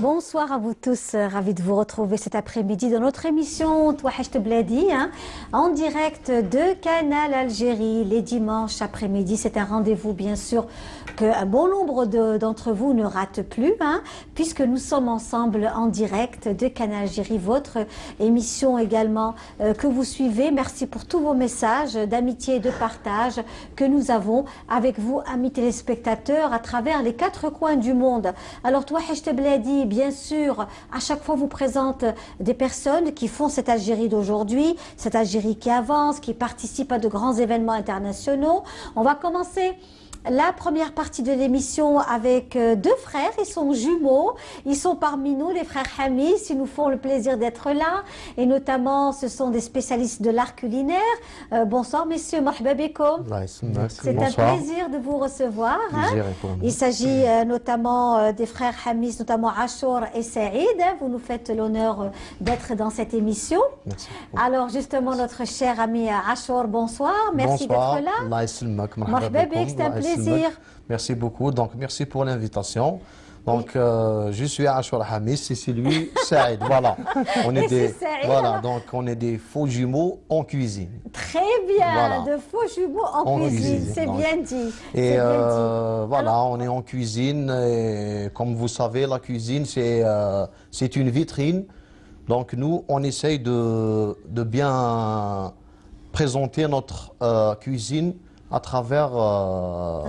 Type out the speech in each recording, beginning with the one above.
Bonsoir à vous tous, ravi de vous retrouver cet après-midi dans notre émission Touachecht Bladi, en direct de Canal Algérie les dimanches après-midi. C'est un rendez-vous bien sûr qu'un bon nombre d'entre vous ne ratent plus, puisque nous sommes ensemble en direct de Canal Algérie, votre émission également que vous suivez. Merci pour tous vos messages d'amitié et de partage que nous avons avec vous, amis téléspectateurs, à travers les 4 coins du monde. Alors Touachecht Bladi, bien sûr, à chaque fois vous présente des personnes qui font cette Algérie d'aujourd'hui, cette Algérie qui avance, qui participe à de grands événements internationaux. On va commencer la première partie de l'émission avec 2 frères, ils sont jumeaux, ils sont parmi nous, les frères Hamis, ils nous font le plaisir d'être là, et notamment ce sont des spécialistes de l'art culinaire. Bonsoir messieurs, marhaba bikoum. C'est un plaisir de vous recevoir. Il s'agit notamment des frères Hamis, notamment Achour et Saïd. Vous nous faites l'honneur d'être dans cette émission. Merci. Alors justement notre cher ami Achour, bonsoir, merci d'être là. Marhaba bik, c'est un plaisir. Merci beaucoup, donc merci pour l'invitation. Donc je suis Achour Hamis, c'est lui Saïd. Voilà, on est des Saïd, voilà, donc on est des faux jumeaux en cuisine. Très bien, voilà. De faux jumeaux en cuisine, c'est bien dit. Et voilà, alors, on est en cuisine et comme vous savez, la cuisine c'est une vitrine. Donc nous, on essaye de bien présenter notre cuisine à travers le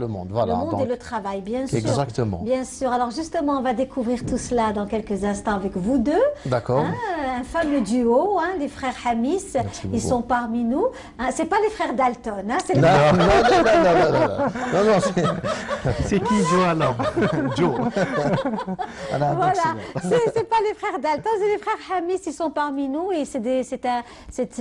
monde. Voilà. Le monde donc, et le travail, bien sûr. Exactement. Bien sûr. Alors justement, on va découvrir tout cela dans quelques instants avec vous deux. D'accord. Un fameux duo, les frères Hamis. Ils sont parmi nous. C'est pas les frères Dalton. C'est non, c'est qui Joe alors? Joe. Voilà. C'est pas les frères Dalton, c'est les frères Hamis. Ils sont parmi nous et ce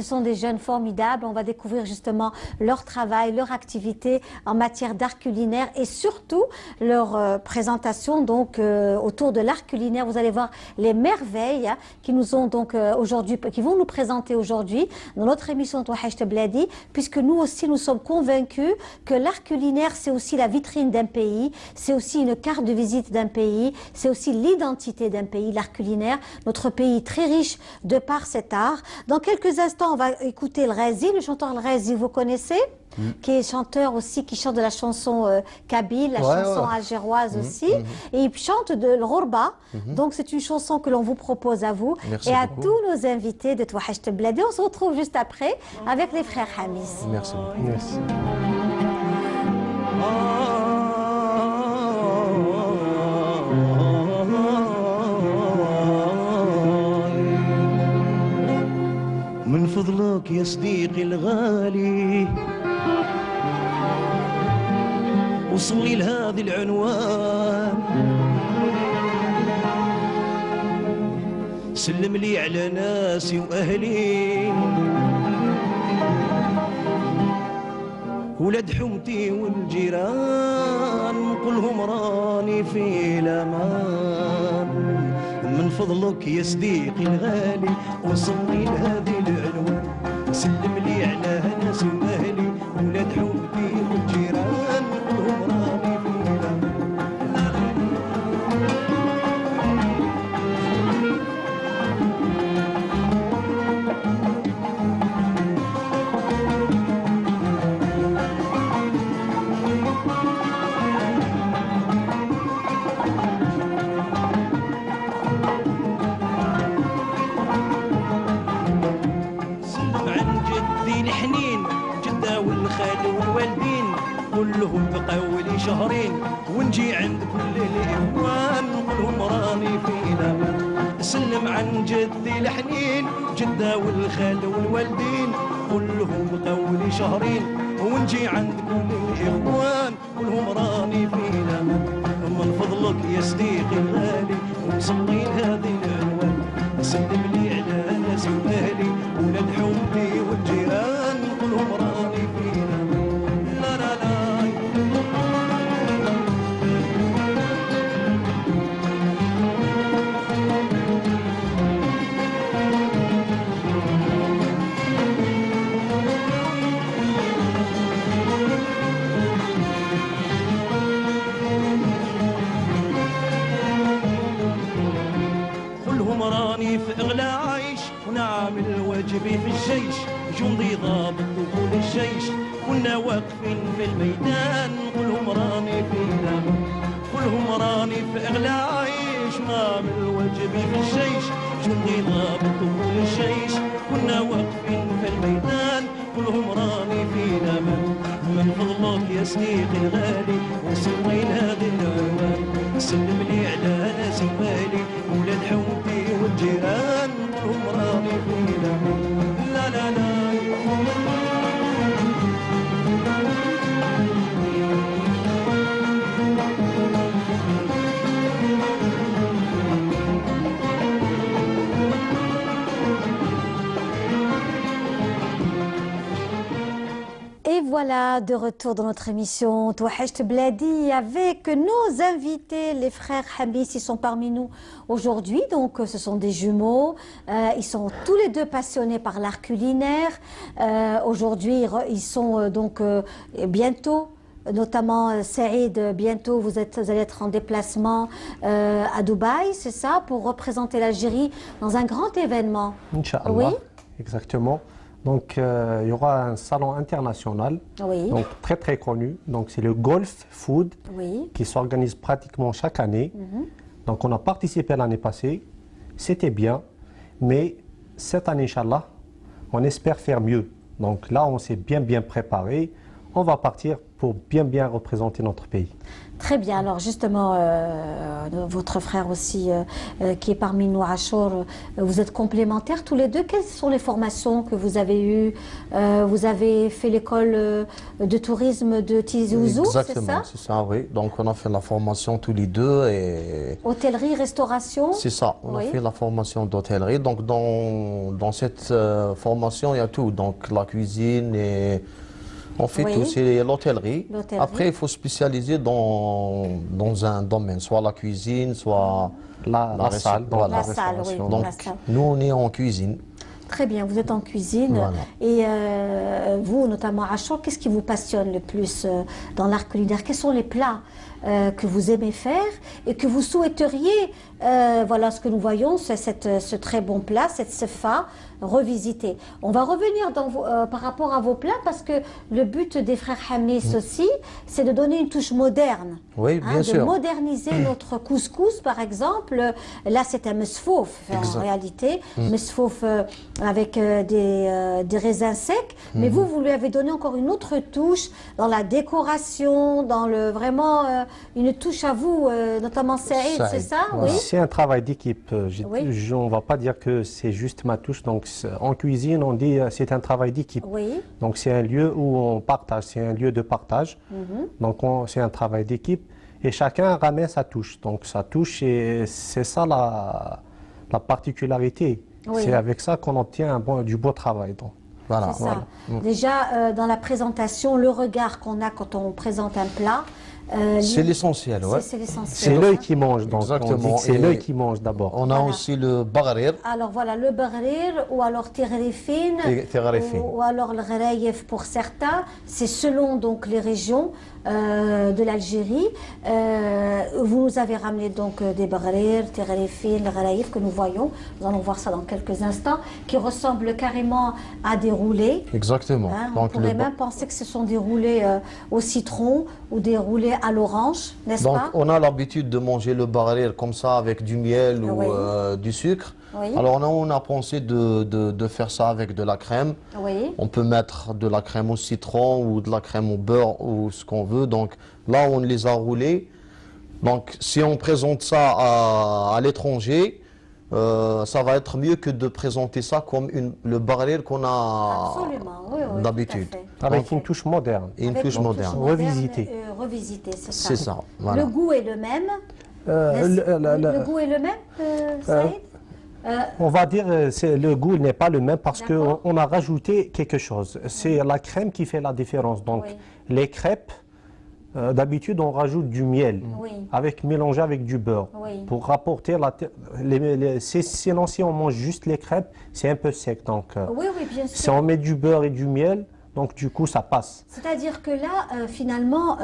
sont des jeunes formidables. On va découvrir justement leur travail, leur activité en matière d'art culinaire et surtout leur présentation donc autour de l'art culinaire. Vous allez voir les merveilles qui nous ont donc aujourd'hui, qui vont nous présenter aujourd'hui dans notre émission Touachecht Bladi, puisque nous aussi nous sommes convaincus que l'art culinaire c'est aussi la vitrine d'un pays, c'est aussi une carte de visite d'un pays, c'est aussi l'identité d'un pays, l'art culinaire. Notre pays très riche de par cet art. Dans quelques instants, on va écouter le Razi, le chanteur le Razi, vous connaissez, qui est chanteur aussi, qui chante de la chanson kabyle, la chanson algéroise aussi, et il chante de l'Ghorba. Donc c'est une chanson que l'on vous propose à vous. Merci et à beaucoup. tous nos invités de Touachecht Bladi. On se retrouve juste après avec les frères Hamis. Merci. Merci. من فضلك يا صديقي الغالي وصلي لهذه العنوان، سلم لي على ناسي وأهلي ولاد حومتي والجيران، قلهم راني في الأمان. من فضلك يا صديقي الغالي وصلي لهذه العنوان، سلم لي على ناسي واهلي ولاد حومتي والجيران، قلهم راني في الامان. كلهم بقاو لي شهرين ونجي عند كل الاخوان، نقولهم راني في الامان. سلم عن جدي الحنين جده والخال والوالدين، كلهم بقاو لي شهرين ونجي عند كل الاخوان، كلهم راني في الامان. من فضلك يا صديقي الغالي وصلي لهذه العنوان، سلم لي على ناسي واهلي ولاد حومتي والجيران، كلهم راني في الامان. لا لا لا الجيش كنا واقفين في الميدان نقولهم راني في الامان قولهم راني في اغلى عيش نعمل واجبي في الجيش جندي ضابط طول الجيش كنا واقفين في الميدان قولهم راني في الامان من فضلك يا صديقي الغالي وصلني لهذه العنوان سلم لي على ناس مالي ولاد حومتي والجيران قولهم راني في الامان لا لا لا Et voilà, de retour dans notre émission Touachecht Bladi avec nos invités, les frères Hamis, ils sont parmi nous aujourd'hui. Donc, ce sont des jumeaux. Ils sont tous les deux passionnés par l'art culinaire. Aujourd'hui, ils sont donc bientôt. Notamment Saïd, bientôt vous allez être en déplacement à Dubaï, c'est ça, pour représenter l'Algérie dans un grand événement. Inch'Allah, Oui. exactement. Donc il y aura un salon international, Oui, donc très très connu. Donc c'est le Gulf Food oui, qui s'organise pratiquement chaque année. Donc on a participé l'année passée, c'était bien, mais cette année, Inch'Allah, on espère faire mieux. Donc là, on s'est bien préparé. On va partir pour bien représenter notre pays. très bien. Alors justement, votre frère aussi qui est parmi nous, Achour, vous êtes complémentaires tous les deux. Quelles sont les formations que vous avez eues? Vous avez fait l'école de tourisme de Tizi Ouzou, c'est ça? Exactement, c'est ça, oui. Donc on a fait la formation tous les deux et Hôtellerie, restauration? c'est ça, on a Oui. fait la formation d'hôtellerie. Donc dans cette formation, il y a tout. Donc la cuisine et on fait Oui. tout, c'est l'hôtellerie. L'hôtellerie. Après, il faut se spécialiser dans un domaine, soit la cuisine, soit La salle, donc voilà. La salle, oui. restauration. Donc La salle. nous, on est en cuisine. Très bien, vous êtes en cuisine. Voilà. Et vous, notamment Achour, qu'est-ce qui vous passionne le plus dans l'art culinaire? Quels sont les plats que vous aimez faire et que vous souhaiteriez, voilà ce que nous voyons, c'est ce très bon plat, cette sefa, revisiter. On va revenir par rapport à vos plats parce que le but des frères Hamis aussi, c'est de donner une touche moderne. Oui, bien de sûr. moderniser notre couscous, par exemple. Là, c'est un mesfouf, en Exact. réalité. Mesfouf avec des raisins secs. Mais vous lui avez donné encore une autre touche dans la décoration, dans vraiment une touche à vous, notamment Saïd, c'est Saïd, ça? voilà. Oui. C'est un travail d'équipe. Oui. On ne va pas dire que c'est juste ma touche. Donc en cuisine, on dit c'est un travail d'équipe. Oui. Donc c'est un lieu où on partage, c'est un lieu de partage. Donc c'est un travail d'équipe et chacun ramène sa touche. Donc sa touche, c'est ça la particularité. Oui. C'est avec ça qu'on obtient du beau travail. Donc. Voilà. C'est ça. Déjà, dans la présentation, le regard qu'on a quand on présente un plat, C'est l'essentiel, ouais. c'est l'essentiel. C'est l'œil qui mange. Donc on dit Exactement. que c'est Et l'œil qui mange d'abord. On a Voilà. aussi le bagrir. Alors voilà, le baghrir ou alors tirrifine Tirrifine. ou alors le gharaïef pour certains, c'est selon donc les régions de l'Algérie. Vous nous avez ramené donc des baghrir, tirrifine, le gharaïef que nous voyons. Nous allons voir ça dans quelques instants, qui ressemblent carrément à des roulés. Exactement. Hein, on Donc, pourrait le- même penser que ce sont des roulés au citron ou des roulés à l'orange, n'est-ce Donc, pas? on a l'habitude de manger le barrir comme ça avec du miel ou Oui. du sucre. Oui. Alors, on a pensé de faire ça avec de la crème. Oui. On peut mettre de la crème au citron ou de la crème au beurre ou ce qu'on veut. Donc, là, on les a roulés. Donc, si on présente ça à l'étranger, ça va être mieux que de présenter ça comme le barrir qu'on a Absolument, oui, oui, d'habitude. tout à fait. Avec une touche moderne. Et une Avec touche moderne. Revisité. Revisité, c'est ça. C'est ça. Voilà. Le goût est le même. Le goût est le même, Saïd? On va dire que le goût n'est pas le même parce D'accord. qu'on a rajouté quelque chose. C'est la crème qui fait la différence. Donc Oui. les crêpes, d'habitude on rajoute du miel Oui. mélangé avec du beurre Oui. pour rapporter sinon si on mange juste les crêpes, c'est un peu sec. Donc Oui, oui, bien si sûr. on met du beurre et du miel, donc du coup ça passe. C'est-à-dire que là, finalement,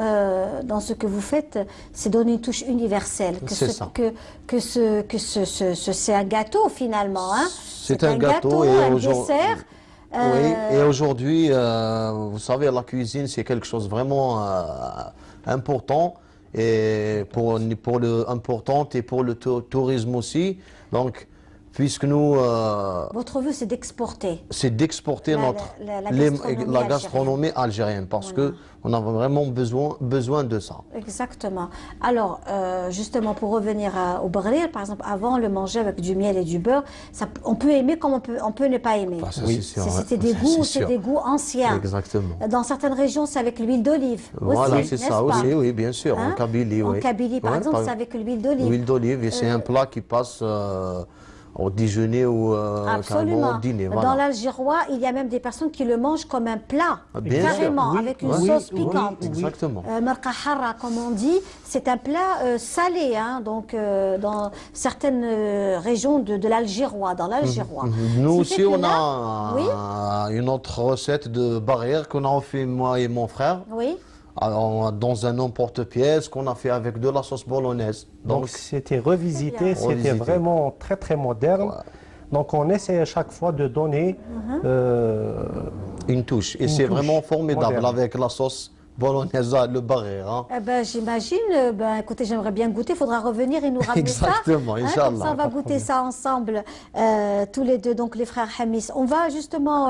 dans ce que vous faites, c'est donner une touche universelle. C'est ça. C'est un gâteau finalement. Hein. C'est un gâteau et un aujourd'hui- dessert Oui, et aujourd'hui, vous savez, la cuisine, c'est quelque chose vraiment important, et pour le important et pour le tourisme aussi. Donc, puisque nous, Votre vœu, c'est d'exporter. c'est d'exporter la gastronomie algérienne, parce Voilà. que on a vraiment besoin de ça. Exactement. Alors, justement, pour revenir au brésil, par exemple, avant, le manger avec du miel et du beurre, ça, on peut aimer comme on peut ne pas aimer. Bah, ça, Oui. c'est sûr, C'était ouais. des goûts, C'est c'est sûr. des goûts anciens. Exactement. Dans certaines régions, c'est avec l'huile d'olive. Voilà, aussi, c'est n'est-ce ça pas? aussi, oui, bien sûr. Hein? En Kabylie, En oui. Kabylie, par Ouais, exemple, c'est avec l'huile d'olive. L'huile d'olive, et c'est un plat qui passe au déjeuner ou carrément Absolument. au dîner. Dans Voilà. l'algérois, il y a même des personnes qui le mangent comme un plat, Bien sûr. carrément, Oui, avec une oui, sauce oui, piquante. Exactement. Marqa harra, comme on dit, c'est un plat salé, hein, donc dans certaines régions de l'algérois, dans l'algérois. Nous Ce qui fait aussi, que on là- a une autre recette de barrière qu'on a fait moi et mon frère. Oui, Dans un emporte-pièce qu'on a fait avec de la sauce bolognaise. Donc c'était revisité, Très c'était Revisité. vraiment très très moderne. Donc on essaie à chaque fois de donner une touche. Et Une c'est touche vraiment formidable moderne. avec la sauce bolognaise, le barrière. Hein. eh ben, j'imagine, écoutez, j'aimerais bien goûter, il faudra revenir et nous ramener Exactement, ça. Comme Inch'Allah. ça, on va goûter ça ensemble, tous les deux, donc les frères Hamis. On va justement,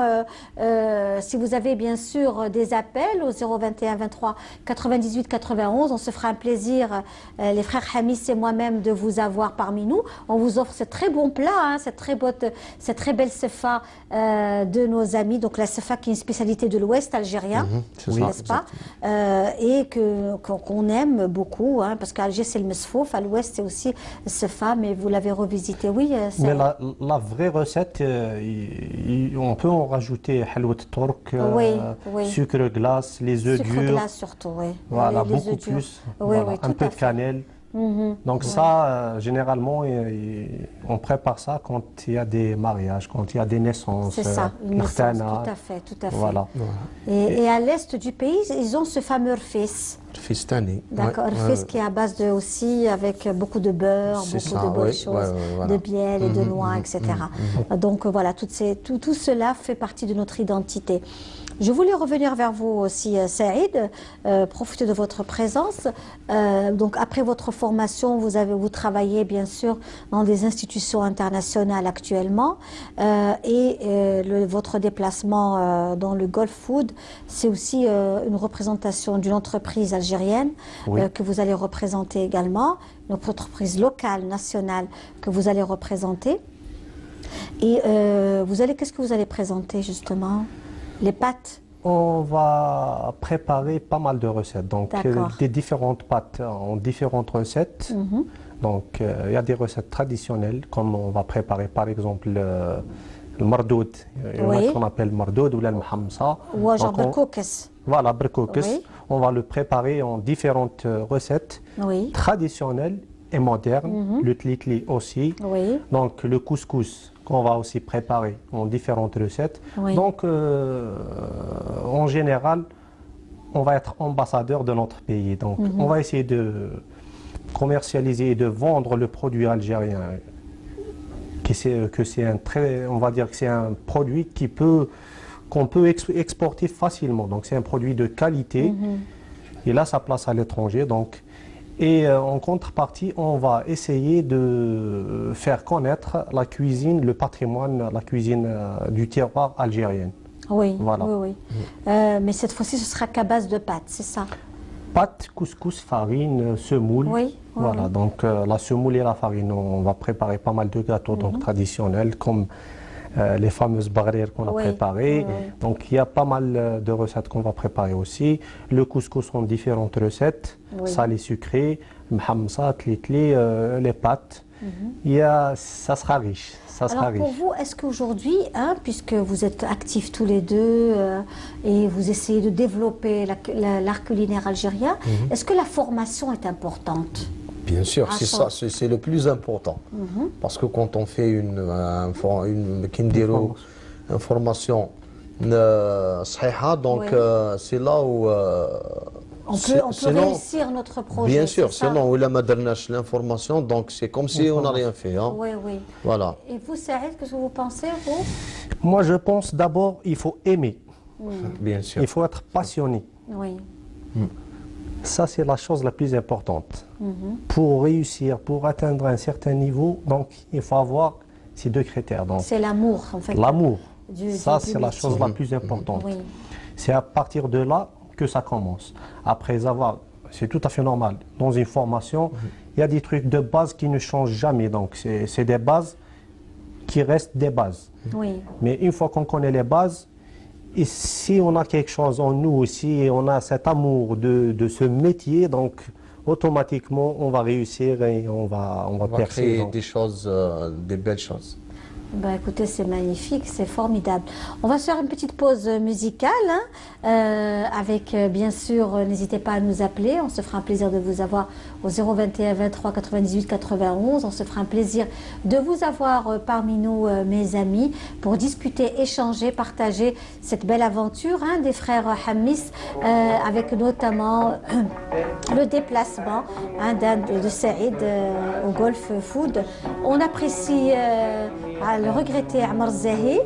si vous avez bien sûr des appels au 021 23 98 91, on se fera un plaisir, les frères Hamis et moi-même, de vous avoir parmi nous. On vous offre ce très bon plat, hein, cette très belle sefa de nos amis. Donc la sefa qui est une spécialité de l'Ouest algérien, c'est oui, ça, n'est-ce pas? Et qu'on aime beaucoup, hein, parce qu'Alger c'est le mesfouf, à l'ouest c'est aussi le sefa, mais vous l'avez revisité, oui. Mais la vraie recette, on peut en rajouter halwat turc, Oui. sucre glace, les œufs sucre durs. glace surtout, oui. Voilà, Les beaucoup œufs durs. plus. Oui, Voilà, oui, un tout peu à de fait. cannelle. Donc ça, généralement, on prépare ça quand il y a des mariages, quand il y a des naissances. C'est ça, une naissance, l'khtana. tout à fait, tout à fait. Voilà. Et à l'est du pays, ils ont ce fameux rfis, Fistani. d'accord, Ouais, rfis ouais. qui est à base de aussi avec beaucoup de beurre, C'est beaucoup ça, de bonnes oui, choses, ouais, voilà. de miel et de noix, etc. Donc voilà, tout cela fait partie de notre identité. Je voulais revenir vers vous aussi, Saïd, profiter de votre présence. Donc après votre formation, vous travaillez bien sûr dans des institutions internationales actuellement, votre déplacement dans le Gulf Food, c'est aussi une représentation d'une entreprise algérienne Oui. que vous allez représenter également, une entreprise locale, nationale que vous allez représenter. Et qu'est-ce que vous allez présenter justement? Les pâtes. On va préparer pas mal de recettes, donc D'accord. des différentes pâtes en différentes recettes. Donc il y a des recettes traditionnelles, comme on va préparer par exemple le mardoud, Oui. qu'on appelle mardoud ou le mhamsa. Ou genre Donc, de coquès. Voilà, berkoukes. Oui. On va le préparer en différentes recettes Oui. traditionnelles et modernes, le tlitli aussi. Oui. Donc le couscous qu'on va aussi préparer en différentes recettes. Oui. Donc en général, on va être ambassadeur de notre pays. Donc on va essayer de commercialiser et de vendre le produit algérien. On va dire que c'est un produit qu'on peut exporter facilement. Donc c'est un produit de qualité. Il a sa place à l'étranger. Et en contrepartie, on va essayer de faire connaître la cuisine, le patrimoine, la cuisine du terroir algérien. Oui, Voilà. oui. Mais cette fois-ci, ce sera qu'à base de pâtes, c'est ça? Pâtes, couscous, farine, semoule. Oui, Voilà, oui. donc la semoule et la farine, on va préparer pas mal de gâteaux donc, traditionnels comme les fameuses barrières qu'on a Oui, préparées. oui, oui. Donc il y a pas mal de recettes qu'on va préparer aussi. Le couscous en différentes recettes, Oui. salé sucré, mhamsa, tlitli, les pâtes. Ça sera riche. Ça sera Alors pour riche. vous, est-ce qu'aujourd'hui, hein, puisque vous êtes actifs tous les deux et vous essayez de développer l'art culinaire algérien, est-ce que la formation est importante? Bien sûr, Ah, c'est ça. ça, c'est le plus important. Parce que quand on fait kindiro, une formation صحيحة, donc Oui. c'est là où On peut Sinon, réussir notre projet. bien sûr, c'est ça? sinon, on a l'information, donc c'est comme si on n'a rien fait. Hein. Oui, oui. Voilà. Et vous, Saïd, qu'est-ce que vous pensez, vous? Moi, je pense d'abord, il faut aimer. Bien sûr. Il faut être passionné. Oui. Ça, c'est la chose la plus importante. Pour réussir, pour atteindre un certain niveau, donc il faut avoir ces deux critères. Donc, C'est l'amour, en fait. l'amour, ça, du c'est la métier. chose la plus importante. Oui. C'est à partir de là que ça commence. Après avoir, c'est tout à fait normal. Dans une formation, il y a des trucs de base qui ne changent jamais. Donc, c'est des bases qui restent des bases. Oui. Mais une fois qu'on connaît les bases, et si on a quelque chose en nous aussi, et on a cet amour de ce métier, donc automatiquement, on va réussir et on va On va percer. créer Donc. des choses, des belles choses. Ben, écoutez, c'est magnifique, c'est formidable. On va se faire une petite pause musicale, hein, avec bien sûr, n'hésitez pas à nous appeler, on se fera un plaisir de vous avoir au 021 23 98 91, on se fera un plaisir de vous avoir parmi nous, mes amis, pour discuter, échanger, partager cette belle aventure, hein, des frères Hammis, avec notamment le déplacement, hein, de Saïd au Golf Food. On apprécie le regretté Amar Zahi.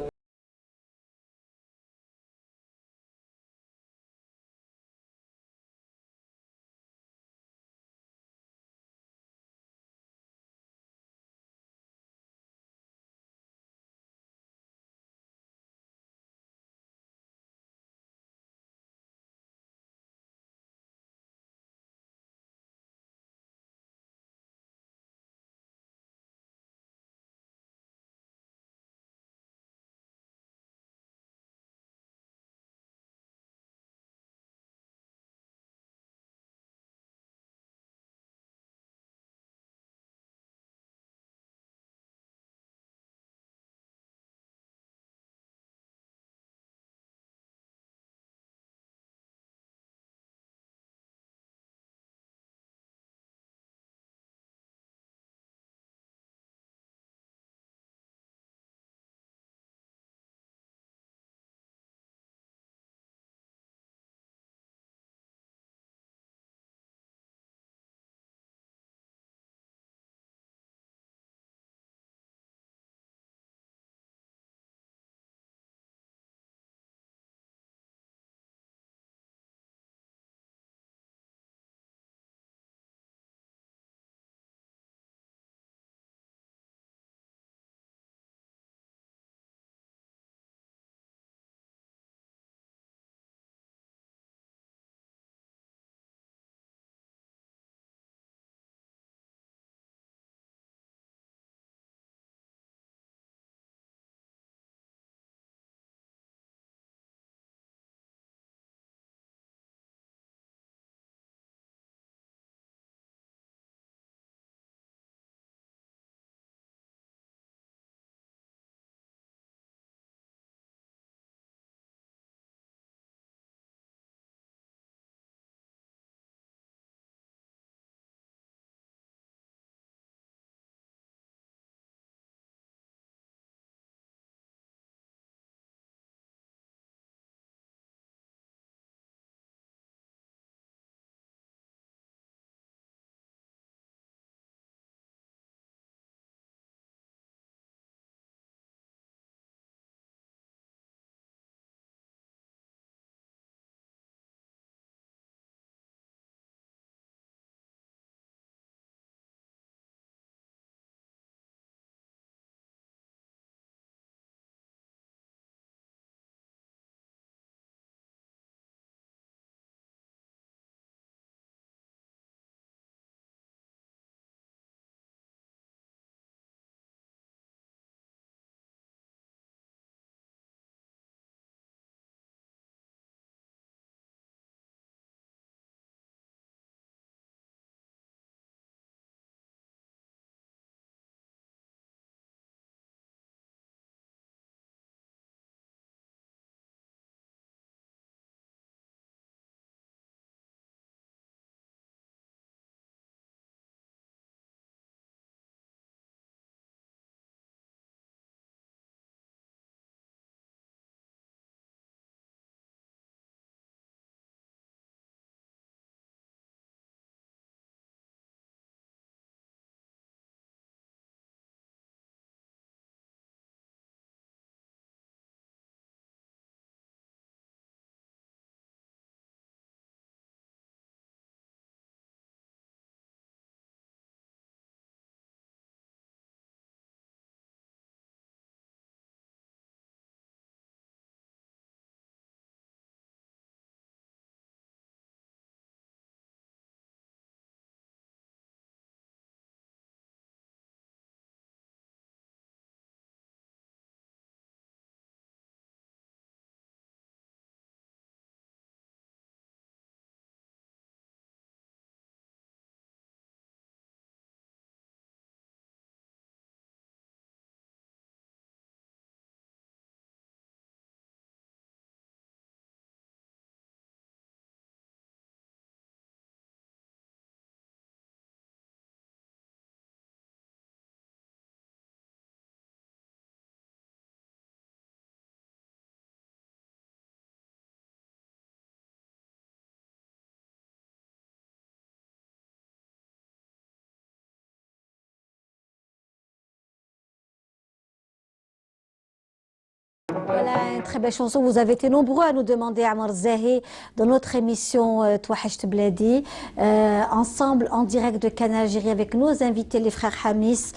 Voilà une très belle chanson. Vous avez été nombreux à nous demander Amar Zahi dans notre émission Touachecht Bladi. Ensemble, en direct de Canal Algérie avec nos invités, les frères Hamis,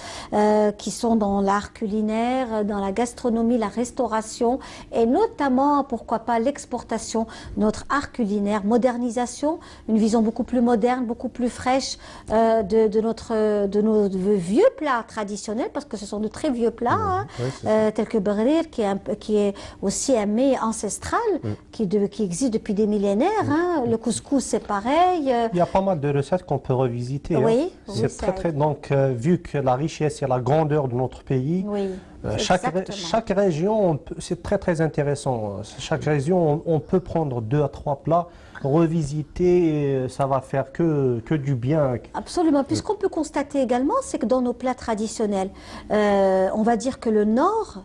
qui sont dans l'art culinaire, dans la gastronomie, la restauration et notamment, pourquoi pas, l'exportation, notre art culinaire, modernisation, une vision beaucoup plus moderne, beaucoup plus fraîche de nos vieux plats traditionnels, parce que ce sont de très vieux plats, tels que Baghrir, qui est aussi un mets ancestral, qui existe depuis des millénaires. Le couscous, c'est pareil. Il y a pas mal de recettes qu'on peut revisiter. Oui, c'est très. Donc, vu que la richesse et la grandeur de notre pays, chaque région, c'est très intéressant. Chaque région, on peut prendre 2 à 3 plats, revisiter, ça va faire que du bien. Absolument. Puis ce qu'on peut constater également, c'est que dans nos plats traditionnels, on va dire que le nord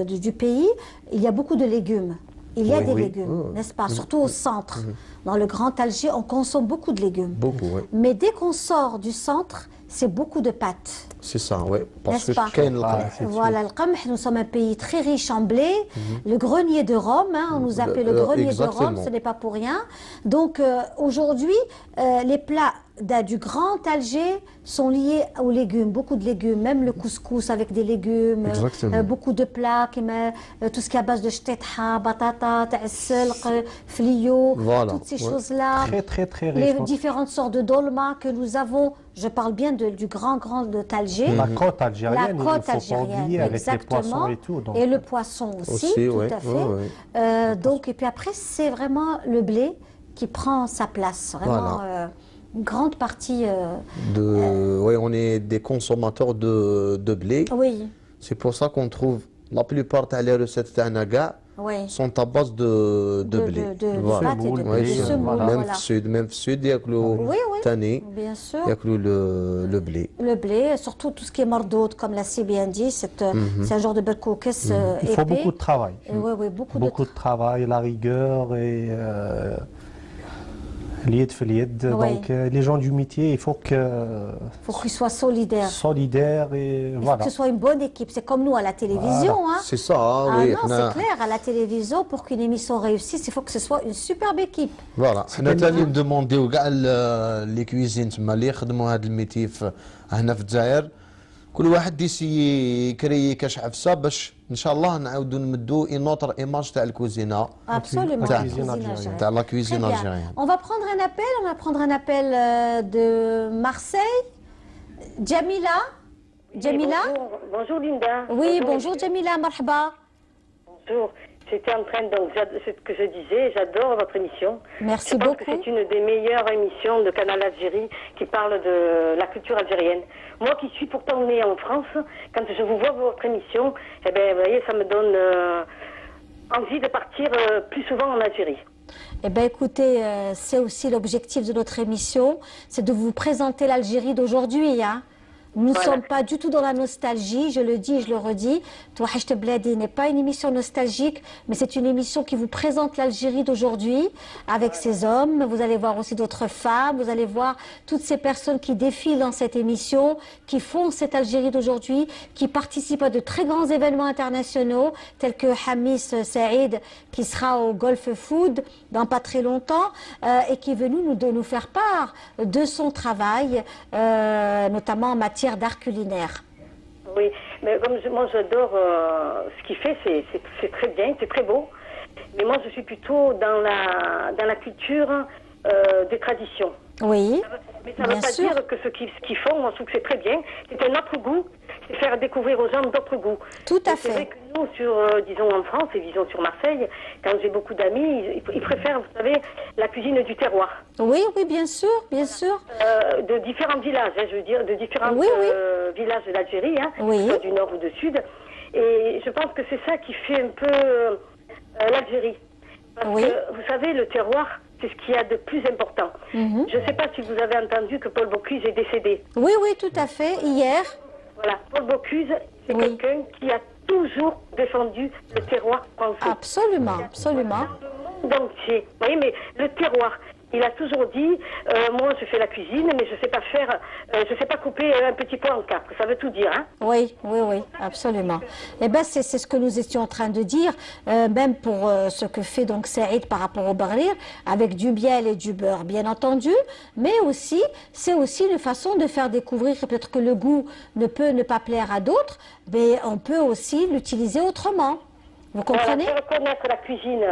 du pays, il y a beaucoup de légumes. Il y a des légumes, n'est-ce pas? Surtout au centre. Dans le Grand Alger, on consomme beaucoup de légumes. Beaucoup, oui. Mais dès qu'on sort du centre, c'est beaucoup de pâtes. C'est ça, oui. Parce N'est-ce pas? que Voilà, le qamh, nous sommes un pays très riche en blé, le grenier de Rome, on nous appelle le grenier de Rome, ce n'est pas pour rien. Donc aujourd'hui, les plats du Grand Alger sont liés aux légumes, beaucoup de légumes, même le couscous avec des légumes, beaucoup de plats, tout ce qui est à base de shtetha, batata, ta'selq, flio, toutes ces choses-là. Très riche. Les différentes sortes de dolma que nous avons, je parle bien du grand d'Alger. La côte algérienne, la côte il ne faut pas oublier, avec les poissons et tout. Donc. Et le poisson aussi tout à fait. Donc, et puis après, c'est vraiment le blé qui prend sa place, vraiment une grande partie. Oui, on est des consommateurs de blé. Oui. C'est pour ça qu'on trouve la plupart des recettes d'Anaga sont à base de blé. De semoule, Même sud, il y a le tani, il y a le blé. Le blé, surtout tout ce qui est mordout, comme l'a si bien dit, c'est un genre de berkoukes épais. Il faut beaucoup de travail. Oui, beaucoup de travail, la rigueur et lied fait lied. Donc les gens du métier, il faut qu'ils soient solidaires. Et il faut que ce soit une bonne équipe. C'est comme nous à la télévision. Voilà. C'est ça, oui. Non, c'est clair. À la télévision, pour qu'une émission réussisse, il faut que ce soit une superbe équipe. Voilà. On a demandé aux les cuisines اللي يخدموا هذا الميتي هنا في الجزائر كل واحد يكري كاش عفسه باش ان شاء الله نعاودوا نمدوا une autre image تاع الكوزينه. Absolument. تاع la cuisine algérienne. On va prendre un appel de Marseille. Jamila. Bonjour Linda. Oui, bonjour Jamila, marhaba. Bonjour. J'étais en train, donc, ce que je disais, j'adore votre émission. Merci beaucoup. Je pense que c'est une des meilleures émissions de Canal Algérie qui parle de la culture algérienne. Moi qui suis pourtant née en France, quand je vous vois votre émission, eh bien, vous voyez, ça me donne envie de partir plus souvent en Algérie. Eh bien, écoutez, c'est aussi l'objectif de notre émission, c'est de vous présenter l'Algérie d'aujourd'hui, hein. Nous ne sommes pas du tout dans la nostalgie, je le dis et je le redis. Touachecht Bladi n'est pas une émission nostalgique, mais c'est une émission qui vous présente l'Algérie d'aujourd'hui avec ses hommes. Vous allez voir aussi d'autres femmes, vous allez voir toutes ces personnes qui défilent dans cette émission, qui font cette Algérie d'aujourd'hui, qui participent à de très grands événements internationaux, tels que Hamis Saïd, qui sera au Golf Food dans pas très longtemps, et qui est venu nous faire part de son travail, notamment en matière d'art culinaire. Oui, mais comme moi j'adore ce qu'il fait, c'est très bien, c'est très beau. Mais moi je suis plutôt dans la culture des traditions. Oui. Mais ça ne veut pas dire que ce qu'ils font, moi je trouve que c'est très bien. C'est un autre goût, c'est faire découvrir aux gens d'autres goûts. Tout à fait. C'est vrai que nous, disons en France et disons sur Marseille, quand j'ai beaucoup d'amis, ils préfèrent, vous savez, la cuisine du terroir. Oui, bien sûr. De différents villages, je veux dire, de différents villages de l'Algérie, soit du nord ou du sud. Et je pense que c'est ça qui fait un peu l'Algérie. Parce que, vous savez, le terroir, c'est ce qu'il y a de plus important. Je ne sais pas si vous avez entendu que Paul Bocuse est décédé. Oui, tout à fait, hier. Voilà, Paul Bocuse, c'est quelqu'un qui a toujours défendu le terroir français. Absolument. Dans le monde entier. Vous voyez, mais le terroir, il a toujours dit, moi je fais la cuisine, mais je sais pas faire, je sais pas couper un petit pois en quatre. Ça veut tout dire, hein. Oui, oui, oui, absolument. Eh bien, c'est ce que nous étions en train de dire, même pour ce que fait donc Saïd par rapport au barrir, avec du miel et du beurre, bien entendu, mais aussi, c'est aussi une façon de faire découvrir, peut-être que le goût ne peut ne pas plaire à d'autres, mais on peut aussi l'utiliser autrement. Vous comprenez? Voilà, faire connaître la cuisine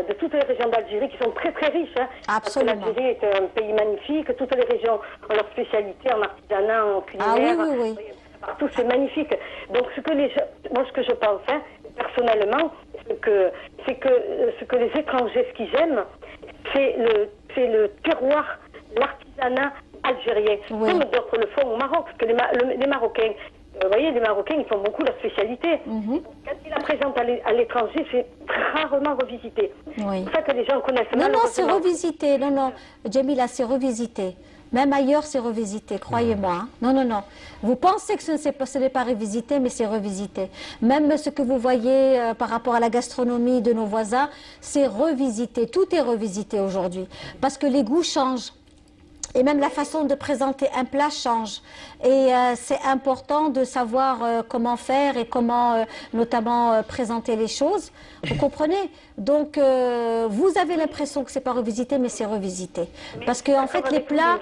de toutes les régions d'Algérie qui sont très très riches. Hein, absolument. L'Algérie est un pays magnifique, toutes les régions ont leur spécialité en artisanat, en culinaire. Ah oui, oui, oui. Partout, c'est magnifique. Donc ce que moi ce que je pense, hein, personnellement, c'est que ce que les étrangers, ce qu'ils aiment, c'est le terroir, l'artisanat algérien. Oui. Comme d'autres le font au Maroc, parce que les Marocains, vous voyez, les Marocains, ils font beaucoup leur spécialité. Quand ils la présentent à l'étranger, c'est rarement revisité. Oui. C'est pour ça que les gens connaissent mal. Non, c'est revisité. Non, non, Djamila, c'est revisité. Même ailleurs, c'est revisité, croyez-moi. Hein. Non, non, non. Vous pensez que ce n'est pas revisité, mais c'est revisité. Même ce que vous voyez par rapport à la gastronomie de nos voisins, c'est revisité. Tout est revisité aujourd'hui. Parce que les goûts changent. Et même la façon de présenter un plat change. Et c'est important de savoir comment faire et comment notamment présenter les choses. Vous comprenez? Donc vous avez l'impression que c'est pas revisité, mais c'est revisité. Parce que en fait les plats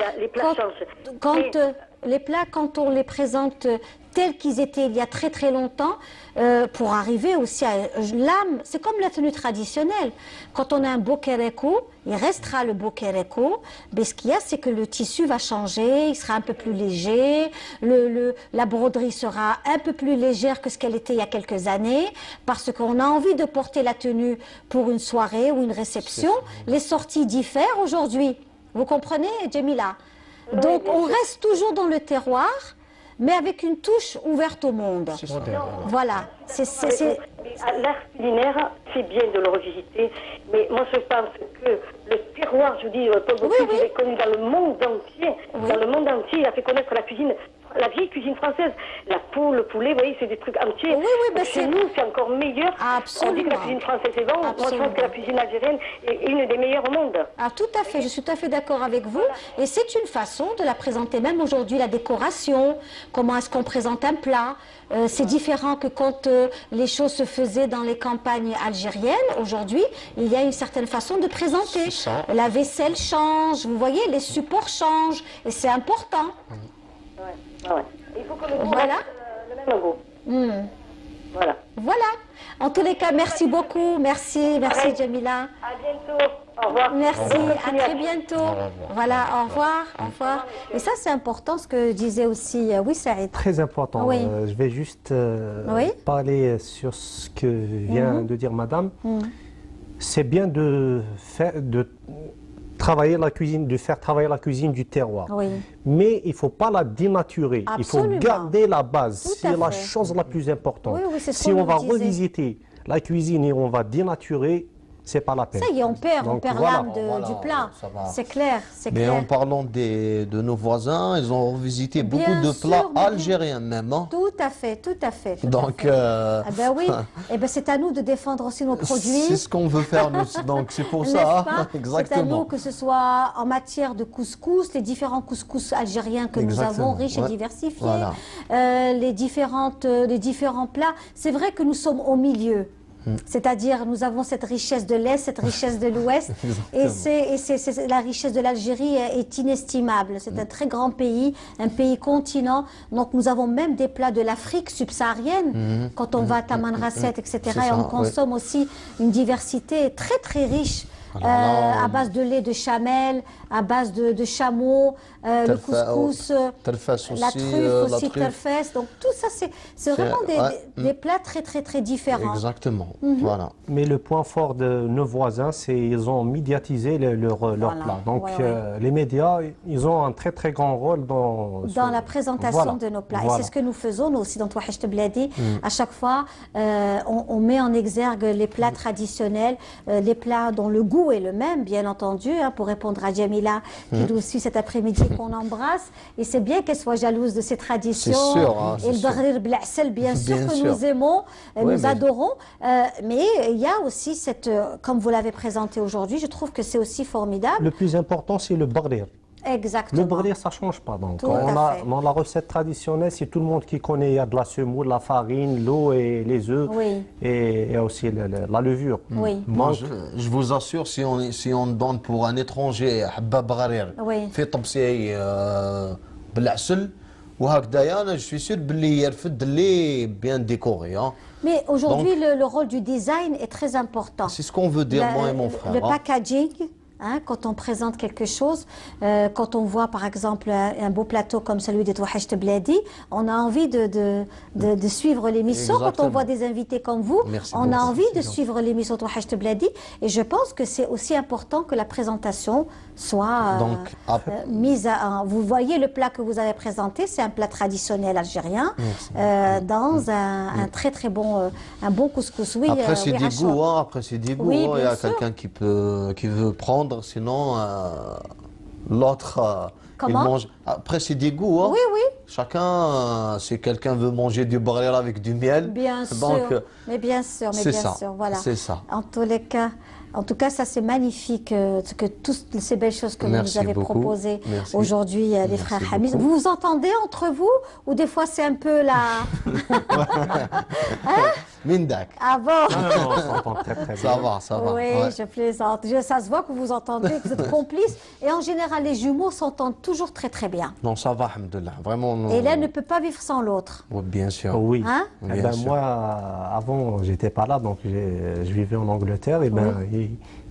quand on les présente tels qu'ils étaient il y a très très longtemps, pour arriver aussi à l'âme, c'est comme la tenue traditionnelle. Quand on a un beau kéréko, il restera le beau kéréko, mais ce qu'il y a, c'est que le tissu va changer, il sera un peu plus léger, la broderie sera un peu plus légère que ce qu'elle était il y a quelques années, parce qu'on a envie de porter la tenue pour une soirée ou une réception. Les sorties diffèrent aujourd'hui. Vous comprenez, Djamila? Donc on reste toujours dans le terroir, mais avec une touche ouverte au monde. Voilà. L'art culinaire, c'est bien de le revisiter, mais moi je pense que le terroir, je dis, il est connu dans le monde entier. Dans le monde entier, il a fait connaître la cuisine, la vieille cuisine française. La poule, le poulet, vous voyez, c'est des trucs entiers. Chez nous, c'est encore meilleur. Absolument. On dit que la cuisine française est bonne. Moi, je pense que la cuisine algérienne est une des meilleures au monde. Ah, tout à fait, je suis tout à fait d'accord avec vous. Et c'est une façon de la présenter, même aujourd'hui, la décoration, comment est-ce qu'on présente un plat. C'est différent que quand les choses se faisaient dans les campagnes algériennes. Aujourd'hui, il y a une certaine façon de présenter. La vaisselle change, vous voyez, les supports changent, et c'est important. Il faut que le goût reste le même goût. Voilà. Voilà. En tous les cas, merci beaucoup. Merci Djamila. À bientôt. Au revoir. Merci, à très bientôt. Voilà, au revoir, au revoir. Et ça, c'est important ce que disait aussi Saïd. Très important. Oui. Je vais juste parler sur ce que vient de dire Madame. C'est bien de travailler la cuisine, de faire travailler la cuisine du terroir. Oui. Mais il ne faut pas la dénaturer. Absolument. Il faut garder la base. C'est la fait. chose la plus importante. Oui, c'est ce si qu'on on va nous disait. revisiter la cuisine et on va dénaturer, c'est pas la peine. Ça y est, on perd voilà. l'âme du plat. C'est clair, c'est Mais clair. en parlant de nos voisins, ils ont revisité beaucoup Bien de sûr, plats mais algériens même. Hein. Tout à fait, tout à fait. Tout Donc, à fait. Ah ben oui, et ben c'est à nous de défendre aussi nos produits. c'est ce qu'on veut faire nous. Donc c'est pour N'est-ce ça, pas? exactement. C'est à nous, que ce soit en matière de couscous, les différents couscous algériens que nous avons, riches et diversifiés, Voilà. les différents plats. C'est vrai que nous sommes au milieu. C'est-à-dire, nous avons cette richesse de l'Est, cette richesse de l'Ouest, et la richesse de l'Algérie est inestimable. C'est un très grand pays, un pays continent. Donc, nous avons même des plats de l'Afrique subsaharienne, quand on va à Tamanrasset, etc. Et on consomme aussi une diversité très, très riche. À base de lait de chamel, à base de chameau, le couscous, la truffe aussi, terfès. Donc tout ça, c'est vraiment des plats très, très, très différents. Exactement, voilà. Mais le point fort de nos voisins, c'est qu'ils ont médiatisé leur plat. Donc les médias, ils ont un très, très grand rôle dans la présentation de nos plats. Et c'est ce que nous faisons, nous aussi, dans Touachecht Bladi. À chaque fois, on met en exergue les plats traditionnels, les plats dont le goût goût est le même, bien entendu, hein, pour répondre à Jamila, qui nous suit cet après-midi, qu'on embrasse. Et c'est bien qu'elle soit jalouse de ses traditions. C'est sûr. Hein, et le Baghrir Bla'sel, bien sûr que nous aimons, nous adorons. Mais il y a aussi cette, comme vous l'avez présenté aujourd'hui, je trouve que c'est aussi formidable. Le plus important, c'est le Baghrir. Exactement. Le Baghrir, ça ne change pas. Donc, dans la recette traditionnelle, c'est tout le monde qui connaît. Il y a de la semoule, la farine, l'eau et les œufs. Oui. Et il y a aussi la levure. Oui. Moi, je vous assure, si on donne pour un étranger Habba Baghrir, fait طبسي بالعسل وهكذايا, je suis sûr باللي يرفد اللي bien décoré. Mais aujourd'hui, le rôle du design est très important. C'est ce qu'on veut dire, moi et mon frère. Le packaging. Hein, quand on présente quelque chose, quand on voit par exemple un beau plateau comme celui de Touachecht Bladi, on a envie de suivre l'émission. Quand on voit des invités comme vous, on a envie de suivre l'émission Touachecht Bladi. Et je pense que c'est aussi important que la présentation soit mise à... Vous voyez le plat que vous avez présenté, c'est un plat traditionnel algérien, dans un très très bon, un bon couscous. Oui, après c'est des goûts, après c'est des goûts. Il y a quelqu'un qui veut prendre. Sinon, l'autre, il mange. Après, c'est des goûts. Hein. Oui, oui. Chacun, si quelqu'un veut manger du Baghrir avec du miel. Bien sûr. Mais bien sûr, voilà. C'est ça. En tout cas, ça c'est magnifique, que toutes ces belles choses que vous nous avez proposées aujourd'hui, les frères Hamid. Vous vous entendez entre vous ou des fois c'est un peu la... Mindak. Ah bon? On s'entend très très bien. Ça va. Oui, je plaisante. Ça se voit que vous vous entendez, que vous êtes complices. Et en général, les jumeaux s'entendent toujours très très bien. Non, ça va, alhamdoulilah. Vraiment. Non. Et l'un ne peut pas vivre sans l'autre. Oui, bien sûr. Oui. Hein? Bien sûr. Moi, avant, j'étais pas là, donc je vivais en Angleterre. Et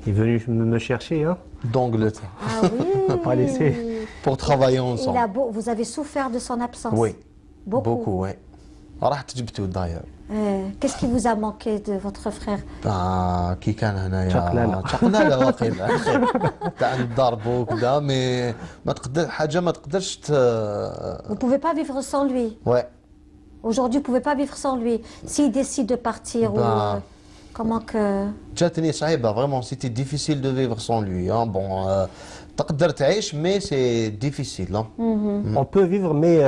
il est venu me chercher. Hein. D'Angleterre. Ah oui. On n'a pas laissé. Pour travailler ensemble. Vous avez souffert de son absence? Oui. Beaucoup, oui. d'ailleurs. Qu'est-ce qui vous a manqué de votre frère? كي كان هنايا تقلاله واقيلا تاع نضربوا وكذا مي ما تقدر حاجه ما تقدرش Vous pouvez pas vivre sans lui. Ouais. Aujourd'hui, vous pouvez pas vivre sans lui. S'il décide de partir ou comment que جاتني صعيبه vraiment c'était difficile de vivre sans lui hein. Bon تقدر تعيش mais c'est difficile hein. On peut vivre mais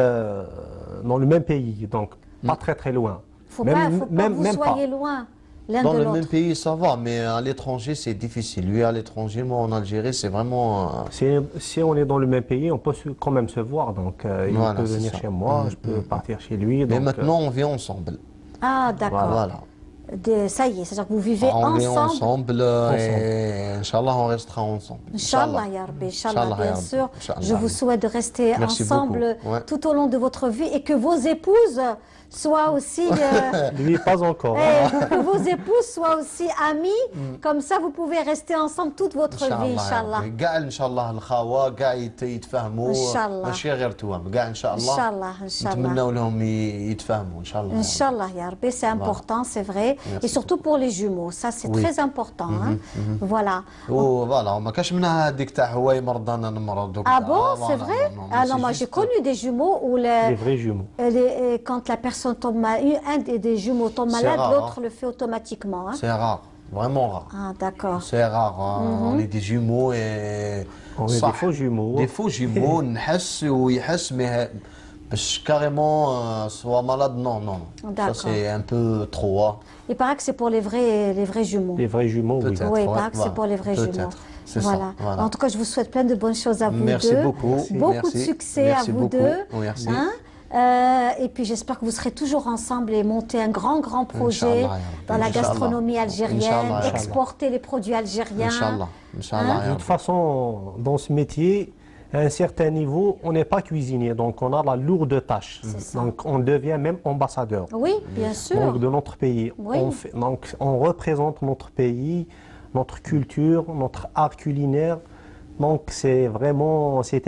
dans le même pays donc pas très très loin. Faut pas que vous soyez loin l'un de l'autre. Dans le même pays, ça va, mais à l'étranger, c'est difficile. Lui, à l'étranger, moi, en Algérie, c'est vraiment... Si on est dans le même pays, on peut quand même se voir. Donc, il peut venir chez moi, je peux partir chez lui. Mais maintenant, on vit ensemble. Ah, d'accord. Voilà. Ça y est, c'est-à-dire que vous vivez on ensemble. Vit ensemble et Inch'Allah, on restera ensemble. Inch'Allah, ya Rabbi, Inch'Allah, bien sûr. Je vous souhaite de rester ensemble tout au long de votre vie et que vos épouses soient aussi... Lui, pas encore. Que vos épouses soient aussi amies. Comme ça, vous pouvez rester ensemble toute votre vie, Inch'Allah. كاع إن شاء الله الخاوة كاع يتفاهموا ماشي غير توام كاع إن شاء الله. Inch'Allah. نتمنوا لهم يتفاهموا إن شاء الله. Inch'Allah, ya Rabbi, c'est important, c'est vrai. Et surtout pour les jumeaux, ça c'est très important. Voilà. Voilà, ما كاش منها هذيك تاع هو يمرض أنا نمرض. Ah bon, c'est vrai? Ah non, moi j'ai connu des jumeaux où les vrais jumeaux. Quand la personne tombe malade, un des jumeaux tombe malade, l'autre le fait automatiquement. C'est rare, vraiment rare. Ah d'accord. C'est rare, on est des jumeaux et... On est des faux jumeaux. Des faux jumeaux, نحس ويحس mais carrément soit malade, non. Ça c'est un peu trop. Hein. Il paraît que c'est pour les vrais jumeaux. Les vrais jumeaux, oui. Oui, il paraît que c'est pour les vrais jumeaux. Voilà. En tout cas, je vous souhaite plein de bonnes choses à vous deux. Merci beaucoup. Beaucoup de succès à vous deux. Merci. Et puis j'espère que vous serez toujours ensemble et monter un grand projet dans la gastronomie algérienne, exporter les produits algériens. De toute façon, dans ce métier, à un certain niveau, on n'est pas cuisinier, donc on a la lourde tâche. Donc on devient même ambassadeur. Oui, bien sûr. Donc de notre pays. Oui. Donc on représente notre pays, notre culture, notre art culinaire. Donc c'est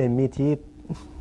un métier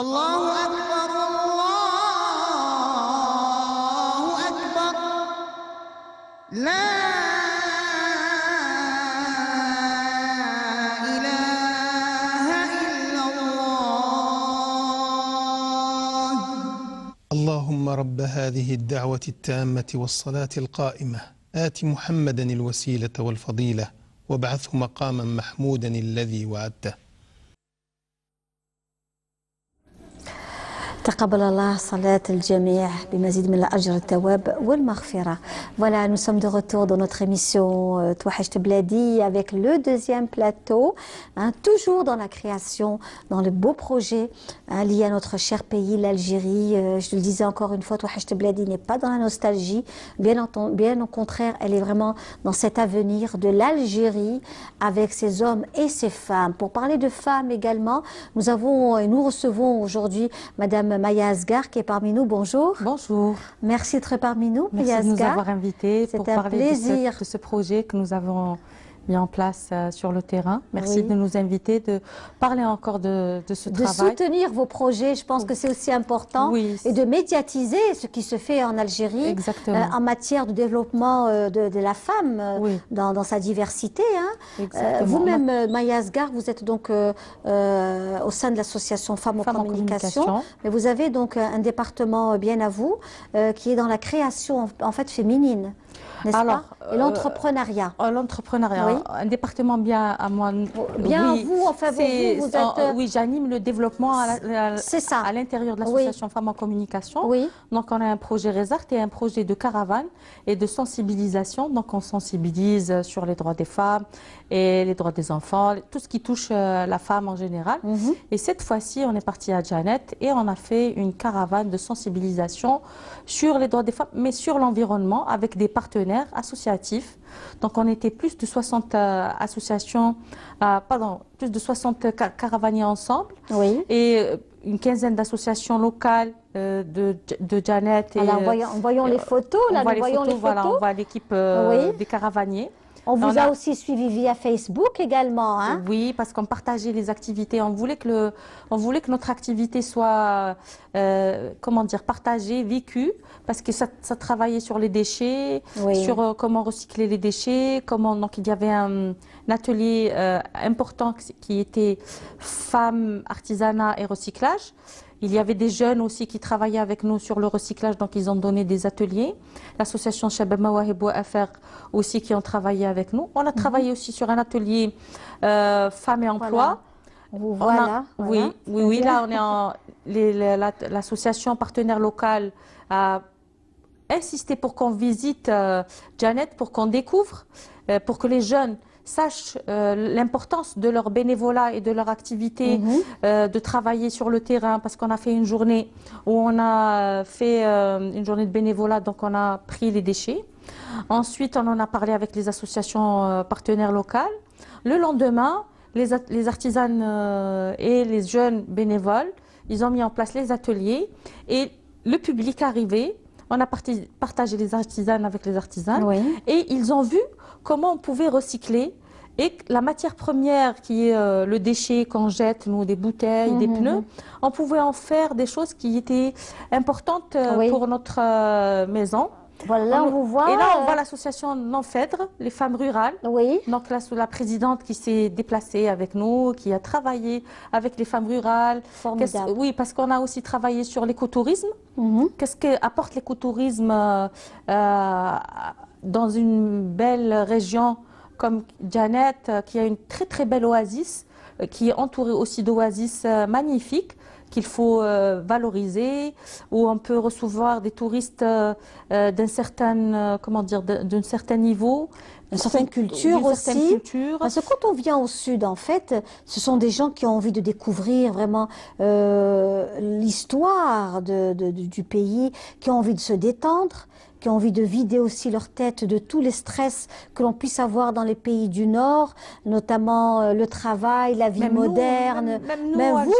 الله أكبر الله أكبر لا إله إلا الله. اللهم رب هذه الدعوة التامة والصلاة القائمة آت محمدا الوسيلة والفضيلة وابعثه مقاما محمودا الذي وعدته. تقبل الله صلاة الجميع بمزيد من الأجر الثواب والمغفرة. Voilà, nous sommes de retour dans notre émission Touahcht Bladi avec le deuxième plateau, toujours dans la création, dans le beau projet lié à notre cher pays, l'Algérie. Je le disais encore une fois, Touahcht Bladi n'est pas dans la nostalgie, bien au contraire, elle est vraiment dans cet avenir de l'Algérie avec ses hommes et ses femmes. Pour parler de femmes également, nous recevons aujourd'hui Madame Maya Asghar qui est parmi nous. Bonjour. Bonjour. Merci d'être parmi nous, Merci Maya de nous Asghar. avoir invités pour parler de ce projet que nous avons mis en place sur le terrain. Merci de nous inviter, de parler encore de ce travail. De soutenir vos projets, je pense que c'est aussi important. Et de médiatiser ce qui se fait en Algérie en matière de développement de la femme dans sa diversité. Vous-même, Maya Asghar, vous êtes donc au sein de l'association Femmes en Communication. Mais vous avez donc un département bien à vous qui est dans la création en fait féminine. N'est-ce pas? Et l'entrepreneuriat. L'entrepreneuriat, un département bien à moi. Bien à vous, enfin vous êtes... Oui, j'anime le développement à l'intérieur de l'association Femmes en Communication. Donc on a un projet Resart et un projet de caravane et de sensibilisation. Donc on sensibilise sur les droits des femmes et les droits des enfants, tout ce qui touche la femme en général. Et cette fois-ci, on est parti à Janet et on a fait une caravane de sensibilisation sur les droits des femmes, mais sur l'environnement avec des partenaires associatifs. Donc on était plus de 60 associations, plus de 60 caravaniers ensemble et une quinzaine d'associations locales de Janet. Et, alors voyons les photos, là, nous voyons les photos. Voilà, on voit l'équipe des caravaniers. On vous a aussi suivi via Facebook également, hein? Oui, parce qu'on partageait les activités. On voulait que notre activité soit, partagée, vécue, parce que ça travaillait sur les déchets, sur comment recycler les déchets, donc il y avait un atelier important qui était femmes, artisanat et recyclage. Il y avait des jeunes aussi qui travaillaient avec nous sur le recyclage, donc ils ont donné des ateliers. L'association Shabab Mawahib wa Affaires aussi qui ont travaillé avec nous. On a travaillé aussi sur un atelier femmes et emploi. Là on est l'association partenaire locale a insisté pour qu'on visite Janet, pour qu'on découvre, pour que les jeunes sachent l'importance de leur bénévolat et de leur activité, de travailler sur le terrain, parce qu'on a fait une journée où on a fait une journée de bénévolat, donc on a pris les déchets. Ensuite, on en a parlé avec les associations partenaires locales. Le lendemain, les artisanes et les jeunes bénévoles, ils ont mis en place les ateliers et le public arrivait. On a partagé les artisanes avec les artisans et ils ont vu comment on pouvait recycler et la matière première qui est le déchet qu'on jette, nous, des bouteilles, des pneus, on pouvait en faire des choses qui étaient importantes pour notre maison. Voilà, on vous voit. Et là, on voit l'association Nanfèdre, les femmes rurales. Donc là, la présidente qui s'est déplacée avec nous, qui a travaillé avec les femmes rurales. Formidable. Oui, parce qu'on a aussi travaillé sur l'écotourisme. Qu'est-ce qu'apporte l'écotourisme dans une belle région comme Janet, qui a une très très belle oasis, qui est entourée aussi d'oasis magnifiques, qu'il faut valoriser, où on peut recevoir des touristes d'un certain, d'un certain niveau, d'une certaine culture aussi. Parce que quand on vient au sud, en fait, ce sont des gens qui ont envie de découvrir vraiment l'histoire du pays, qui ont envie de se détendre, qui ont envie de vider aussi leur tête de tous les stress que l'on puisse avoir dans les pays du Nord, notamment le travail, la vie moderne. Même vous,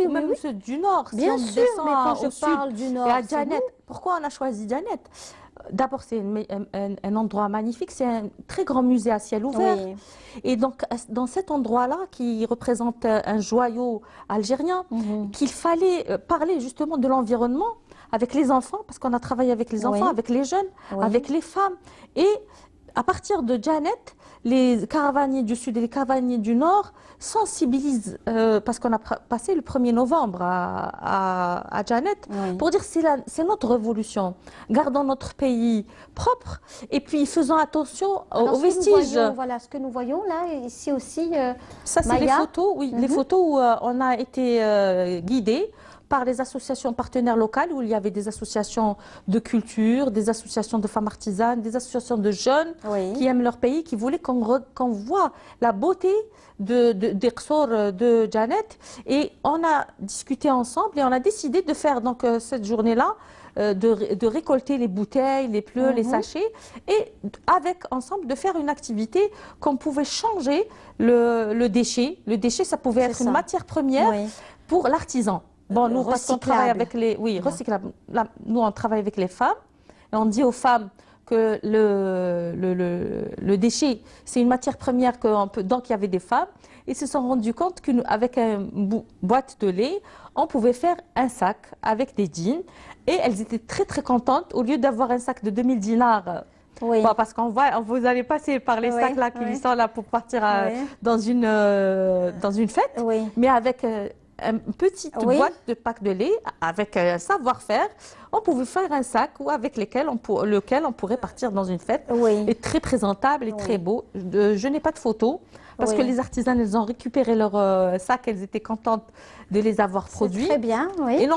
même ceux du Nord. Bien sûr, mais quand je parle du Nord, et à Janet, pourquoi on a choisi Janet? d'abord, c'est un endroit magnifique, c'est un très grand musée à ciel ouvert. Oui. Et donc, dans cet endroit-là, qui représente un joyau algérien, qu'il fallait parler justement de l'environnement avec les enfants, parce qu'on a travaillé avec les enfants, avec les jeunes, avec les femmes. Et à partir de Janet, les caravaniers du Sud et les caravaniers du Nord sensibilisent, parce qu'on a passé le 1er novembre à Janet, pour dire c'est notre révolution. Gardons notre pays propre et puis faisons attention aux vestiges. Voilà, ce que nous voyons là, ici aussi, ça, c'est les photos, oui, les photos où on a été guidés par les associations partenaires locales, où il y avait des associations de culture, des associations de femmes artisanes, des associations de jeunes qui aiment leur pays, qui voulaient qu'on voit la beauté des Qsor de Janet. Et on a discuté ensemble et on a décidé de faire donc, cette journée-là, de récolter les bouteilles, les pleux, les sachets, et ensemble de faire une activité qu'on pouvait changer le déchet. Le déchet, ça pouvait être une matière première pour l'artisan. Bon, nous, parce qu'on travaille avec les... Oui, recyclable. Là, nous, on travaille avec les femmes. Et on dit aux femmes que le déchet, c'est une matière première donc il y avait des femmes. Ils se sont rendus compte qu'avec une boîte de lait, on pouvait faire un sac avec des jeans. Et elles étaient très, très contentes. Au lieu d'avoir un sac de 2000 dinars... Bon, parce vous allez passer par les sacs là qui sont là pour partir dans une fête. Mais avec... une petite boîte de pack de lait avec un savoir-faire, on pouvait faire un sac avec lequel on pourrait partir dans une fête. Et très présentable et très beau. Je n'ai pas de photos parce que les artisanes, elles ont récupéré leurs sacs, elles étaient contentes de les avoir produits. Très bien, Et là,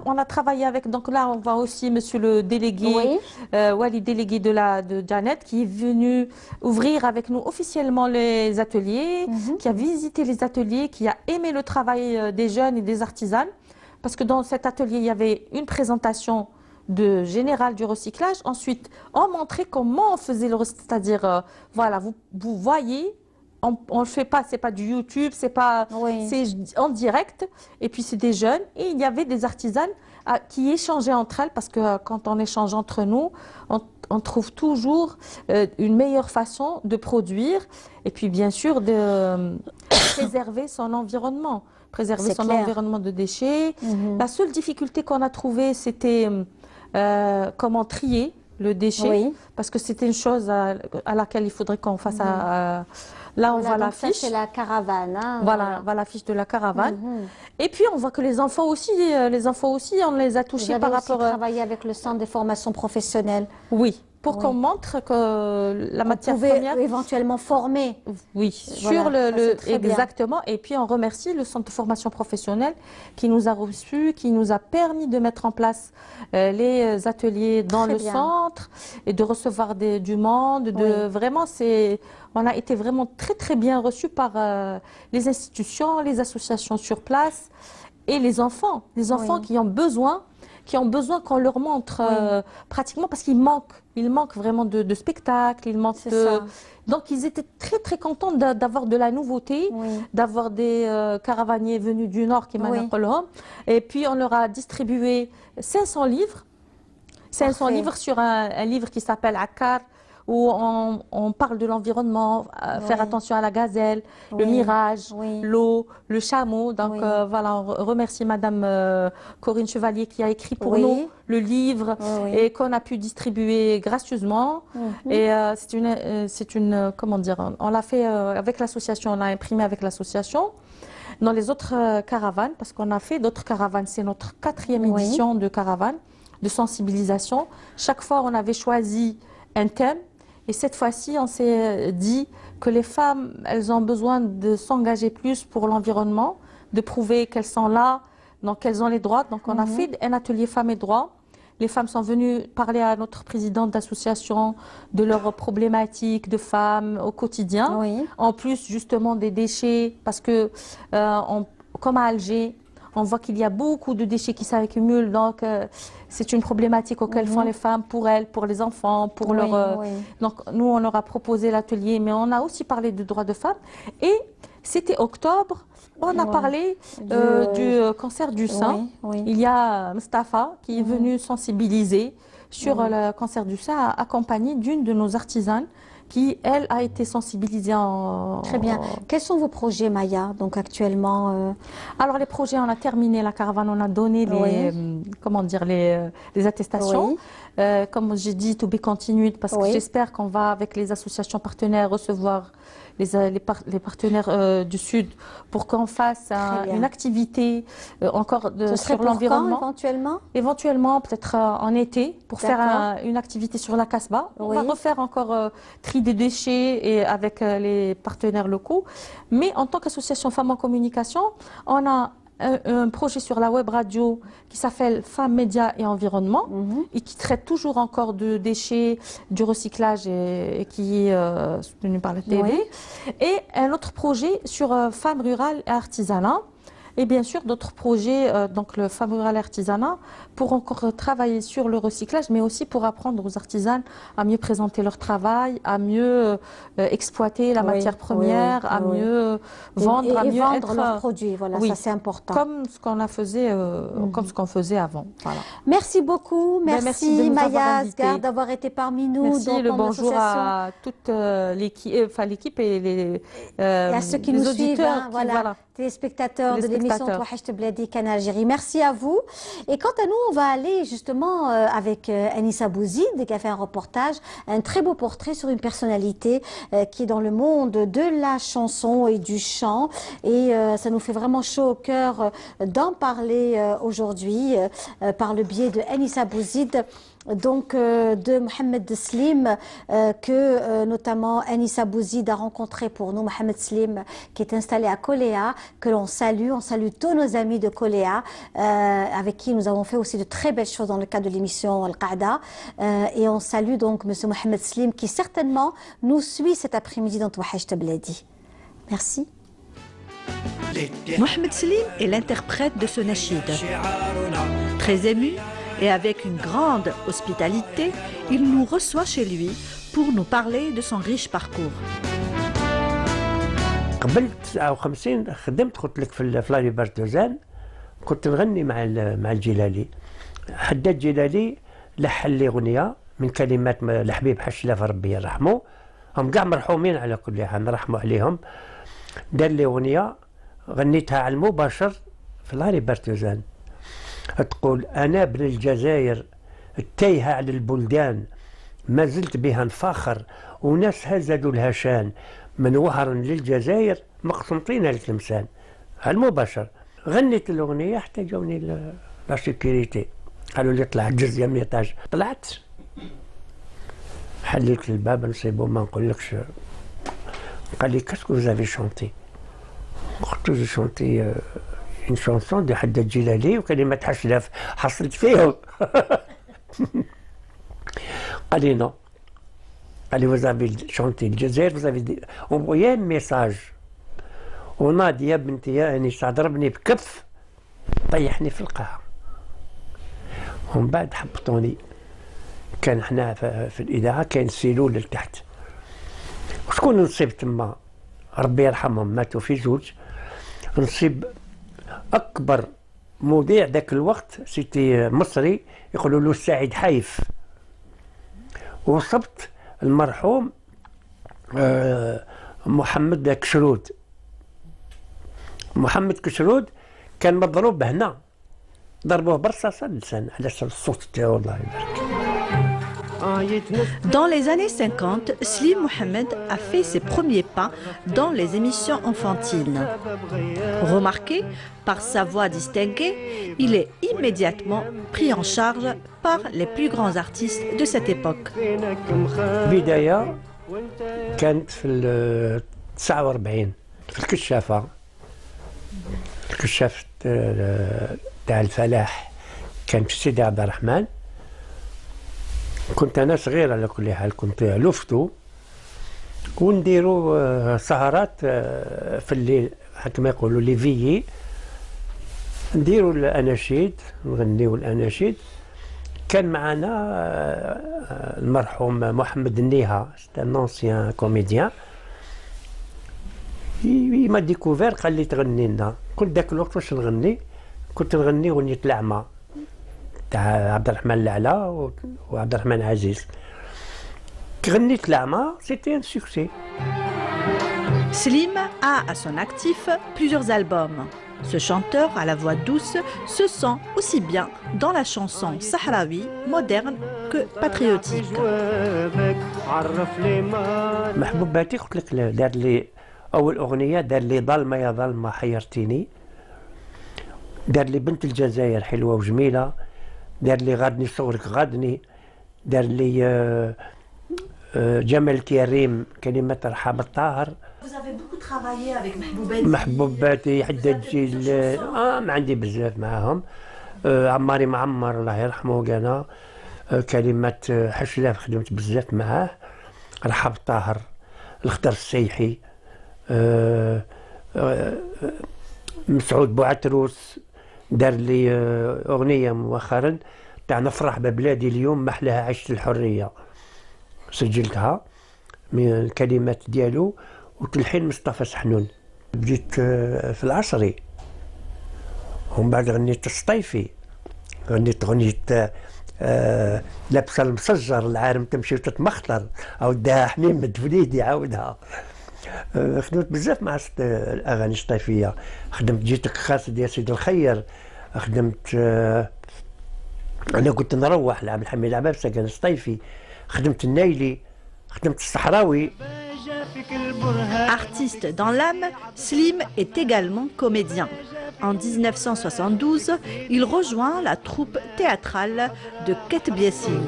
on a travaillé avec, donc là, on voit aussi monsieur le délégué, Wali, délégué de Janet, qui est venu ouvrir avec nous officiellement les ateliers, qui a visité les ateliers, qui a aimé le travail des jeunes et des artisanes. Parce que dans cet atelier, il y avait une présentation de général du recyclage. Ensuite, on montrait comment on faisait le recyclage. C'est-à-dire, voilà, vous voyez, on ne fait pas, c'est pas du YouTube, c'est pas, c'est en direct. Et puis, c'est des jeunes. Et il y avait des artisanes qui échangeaient entre elles, parce que quand on échange entre nous, on trouve toujours une meilleure façon de produire. Et puis, bien sûr, de préserver son environnement. Préserver son environnement de déchets. La seule difficulté qu'on a trouvée, c'était comment trier le déchet, parce que c'était une chose à laquelle il faudrait qu'on fasse. Là, on voit l'affiche. C'est la caravane. Hein, voilà l'affiche de la caravane. Et puis, on voit que les enfants aussi, on les a touchés par rapport. Vous avez aussi travaillé avec le centre des formations professionnelles. Oui. Pour qu'on montre que la matière première... éventuellement former. Oui, sur exactement. Et puis, on remercie le centre de formation professionnelle qui nous a reçus, qui nous a permis de mettre en place les ateliers dans le centre et de recevoir du monde. Vraiment, on a été vraiment très, très bien reçus par les institutions, les associations sur place et les enfants. Les enfants qui ont besoin qu'on leur montre pratiquement, parce qu'il manque vraiment de spectacles, donc ils étaient très très contents d'avoir de la nouveauté, d'avoir des caravaniers venus du Nord qui m'ont et puis on leur a distribué 500 livres, 500 livres sur un livre qui s'appelle Akkar, où on parle de l'environnement, faire attention à la gazelle, le mirage, l'eau, le chameau. Donc voilà, on remercie Madame Corinne Chevalier qui a écrit pour nous le livre et qu'on a pu distribuer gracieusement. Et c'est une, comment dire, on l'a fait avec l'association, on l'a imprimé avec l'association. Dans les autres caravanes, parce qu'on a fait d'autres caravanes, c'est notre 4e édition de caravane, de sensibilisation. Chaque fois, on avait choisi un thème. Et cette fois-ci, on s'est dit que les femmes, elles ont besoin de s'engager plus pour l'environnement, de prouver qu'elles sont là, donc qu'elles ont les droits. Donc on a fait un atelier femmes et droits. Les femmes sont venues parler à notre présidente d'association de leurs problématiques de femmes au quotidien. En plus, justement, des déchets, parce que comme à Alger, on voit qu'il y a beaucoup de déchets qui s'accumulent, donc c'est une problématique auquel font les femmes, pour elles, pour les enfants, pour Donc nous, on leur a proposé l'atelier, mais on a aussi parlé de droits de femmes. Et c'était octobre, on a parlé du cancer du sein. Il y a Mustafa qui est venu sensibiliser sur le cancer du sein, accompagnée d'une de nos artisanes qui, elle, a été sensibilisée en... Très bien. Quels sont vos projets, Maya, donc actuellement Alors, les projets, on a terminé la caravane, on a donné les attestations. Oui. Comme j'ai dit, to be continued, parce que j'espère qu'on va, avec les associations partenaires, recevoir les partenaires du Sud pour qu'on fasse une activité encore sur l'environnement. Éventuellement éventuellement, peut-être en été, pour faire une activité sur la Casbah. On va refaire encore tri des déchets et avec les partenaires locaux. Mais en tant qu'association Femmes en Communication, on a un projet sur la web radio qui s'appelle Femmes, Médias et Environnement et qui traite toujours encore de déchets, du recyclage et qui est soutenu par la TV. Et un autre projet sur Femmes rurales et artisanat. Et bien sûr, d'autres projets, donc le Femmes rurales et artisanat, pour encore travailler sur le recyclage, mais aussi pour apprendre aux artisanes à mieux présenter leur travail, à mieux exploiter la matière première, à mieux vendre, à mieux vendre leurs produits. Voilà, ça c'est important. Comme ce qu'on faisait, comme ce qu'on faisait avant. Voilà. Merci beaucoup, merci Maya Asghar d'avoir été parmi nous. Merci, le bonjour à toute l'équipe et à ceux qui nous suivent. Voilà. Téléspectateurs de l'émission Touachecht Bladi Canal Algérie. Merci à vous. Et quant à nous, on va aller justement avec Anissa Bouzid qui a fait un reportage, un très beau portrait sur une personnalité qui est dans le monde de la chanson et du chant. Et ça nous fait vraiment chaud au cœur d'en parler aujourd'hui par le biais de Anissa Bouzid. Donc de Mohamed Slim que notamment Anissa Bouzid a rencontré pour nous, Mohamed Slim qui est installé à Koléa, que l'on salue, on salue tous nos amis de Koléa avec qui nous avons fait aussi de très belles choses dans le cadre de l'émission Al-Qaada et on salue donc monsieur Mohamed Slim qui certainement nous suit cet après-midi dans Touachecht Bladi. Merci. Mohamed Slim est l'interprète de ce nashid. Très ému et avec une grande hospitalité, il nous reçoit chez lui pour nous parler de son riche parcours. قبل 59 خدمت قلت لك في لاري بارتوزان كنت نغني مع الجلالي. حداد جلالي لحن لي اغنيه من كلمات الحبيب حشلاف ربي يرحمه، هم كاع مرحومين على كل حال نرحموا عليهم. دار لي اغنيه غنيتها على المباشر في لاري بارتوزان تقول: أنا ابن الجزائر التايهة على البلدان، ما زلت بها نفاخر وناسها زادوا لها شان، من وهر للجزائر مقسمطين التلمسان. على المباشر غنيت الأغنية حتى جاوني لا سيكوريتي قالوا لي طلع الدوزيام ايطاج. طلعت حليت الباب نصيبو ما نقولكش. قال لي: كاسكو فوزافي شونتي؟ قلت له: شونتي une chanson de Haddad Djilali وكلمات حشلاف حصلت فيهم. قال لي: non. قال لي: vous avez chanté الجزائر، vous avez envoyé un message. وناضي يا بنتي يا أنيسة ضربني بكف طيحني في القاعة. ومن بعد حبطوني. كان حنا في الإذاعة كاين سيلول لتحت. وشكون نصيب تما؟ ربي يرحمهم ماتوا في زوج. نصيب أكبر مذيع ذاك الوقت سيتي مصري يقولوا له السعيد حايف. وصبت المرحوم محمد كشرود. محمد كشرود كان مضروب هنا، ضربوه برصاصة اللسان على الصوت تاعو الله يبارك. Dans les années 50, Slim Mohamed a fait ses premiers pas dans les émissions enfantines. Remarqué par sa voix distinguée, il est immédiatement pris en charge par les plus grands artistes de cette époque. بداية كانت في 49 في الكشافة، الكشاف تاع الفلاح كان في سيدي عبد الرحمن. كنت أنا صغير على كل حال، كنت لفتو ونديروا سهرات في الليل كما يقولوا لي فيي، نديروا الأناشيد نغنيوا الأناشيد. كان معنا المرحوم محمد النيها، un ancien comédien. il m'a découvert قال لي تغني لنا. قلت ذاك الوقت واش نغني؟ كنت نغني أغنية الأعمى تاع عبد الرحمن العلا وعبد الرحمن عزيز. غنيت الأعمى سيتي ان سوكسي. Slim a à son actif plusieurs albums. Ce chanteur à la voix douce se sent aussi bien dans la chanson sahraoui, moderne que patriotique. محبوباتي قلت لك دار لي أول أغنية، دار لي ظلمة يا ظلمة حيرتيني، دار لي بنت الجزائر حلوة وجميلة، دار لي غادني صورك غادني، دار لي جمال كريم كلمات رحاب الطاهر. Vous avez beaucoup travaillé avec Mahbouba. محبوباتي حداد جيل ما عندي بزاف معاهم. عماري معمر الله يرحمه كان كلمات حشلاف خدمت بزاف معاه. رحاب الطاهر، الخضر السيحي، مسعود بوعتروس دار لي أغنية مؤخرا تاع نفرح ببلادي اليوم محلاها عشت الحرية، سجلتها من الكلمات ديالو وتلحين مصطفى سحنون. بديت في العصري ومن بعد غنيت السطيفي، غنيت أغنية لابسة المسجر العالم تمشي وتتمخطر أو داها حميم الدوليدي عاودها. خدمت بزاف مع الأغاني السطيفية، خدمت جيتك خاص ديال سيد الخير، خدمت أنا كنت نروح لعبد الحميد عبابسة كان سطيفي، خدمت النايلي، خدمت الصحراوي. Artiste dans l'âme, Slim est également comédien. En 1972, il rejoint la troupe théâtrale de Ket Biessine.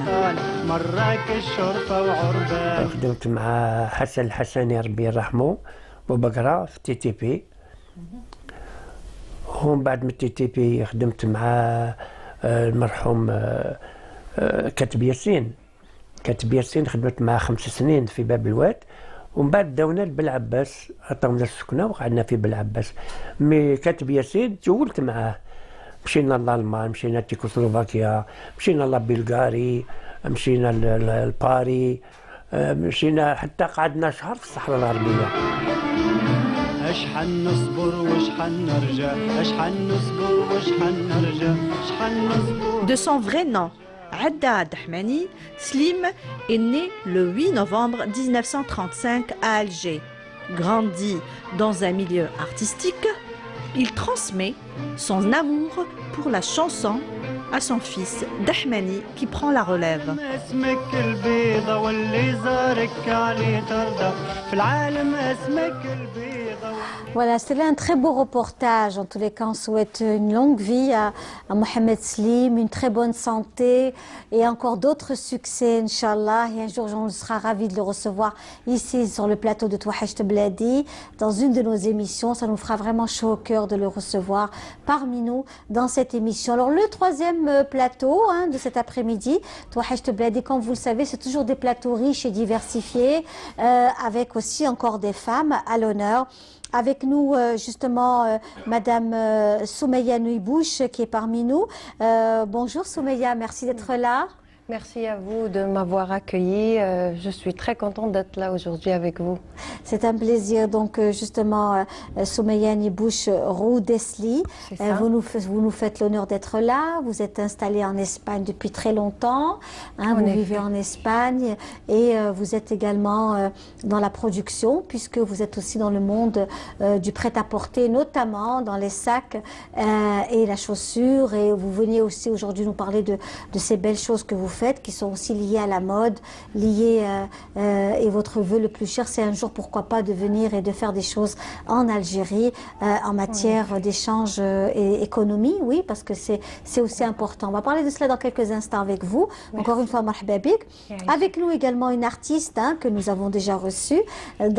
خدمت مع حسن الحسني ربي يرحمه وبقرا في تي تي بي. ومن بعد من تي تي بي خدمت مع المرحوم كاتب ياسين. كاتب ياسين خدمت معاه 5 سنين في باب الواد، ومن بعد داونا لبلعباس، عطاونا السكنة وقعدنا في بلعباس. مي كاتب ياسين تزولت معاه، مشينا لألمان، مشينا تشيكوسلوفاكيا، مشينا لبلغاري، مشينا لباري، مشينا حتى قعدنا شهر في الصحراء الغربية. اشحن نصبر واشحن نرجع، اشحن نصبر واشحن نرجع، اشحن نصبر. De son vrai nom, Haddad Ahmani, Slim est né le 8 novembre 1935 à Alger. Grandi dans un milieu artistique, il transmet son amour pour la chanson à son fils Dahmani qui prend la relève. Voilà, c'était un très beau reportage. En tous les cas, on souhaite une longue vie à Mohamed Slim, une très bonne santé et encore d'autres succès, Inch'Allah. Et un jour, on sera ravis de le recevoir ici sur le plateau de Touachecht Bladi, dans une de nos émissions. Ça nous fera vraiment chaud au cœur de le recevoir parmi nous dans cette émission. Alors, le troisième plateau de cet après-midi, Touachecht Bladi, comme vous le savez, c'est toujours des plateaux riches et diversifiés, avec aussi encore des femmes à l'honneur. Avec nous, justement, Madame Soumeya Nuibouche qui est parmi nous. Bonjour Soumeya, merci d'être là. Merci à vous de m'avoir accueilli. Je suis très contente d'être là aujourd'hui avec vous. C'est un plaisir. Donc, justement, Soumeya Nuibouche Roudesli, vous nous faites l'honneur d'être là. Vous êtes installée en Espagne depuis très longtemps. Vous vivez en Espagne et vous êtes également dans la production puisque vous êtes aussi dans le monde du prêt-à-porter, notamment dans les sacs et la chaussure. Et vous venez aussi aujourd'hui nous parler de ces belles choses que vous faites, qui sont aussi liées à la mode, liées et votre vœu le plus cher, c'est un jour, pourquoi pas, de venir et de faire des choses en Algérie en matière d'échange et économie, oui, parce que c'est aussi important. On va parler de cela dans quelques instants avec vous. Merci. Encore une fois, marhaba bik. Avec nous également une artiste que nous avons déjà reçue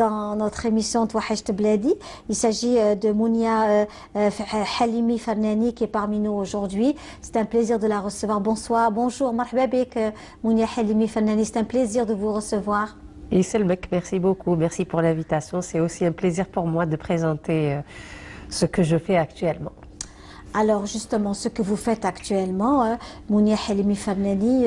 dans notre émission Touachecht Bladi. Il s'agit de Mounia Halimi Farnani qui est parmi nous aujourd'hui. C'est un plaisir de la recevoir. Bonsoir, bonjour, marhaba bik. Mounia Halimi Farnani, c'est un plaisir de vous recevoir. Selmek, merci beaucoup, merci pour l'invitation. C'est aussi un plaisir pour moi de présenter ce que je fais actuellement. Alors justement, ce que vous faites actuellement, Mounia Halimi Fannani,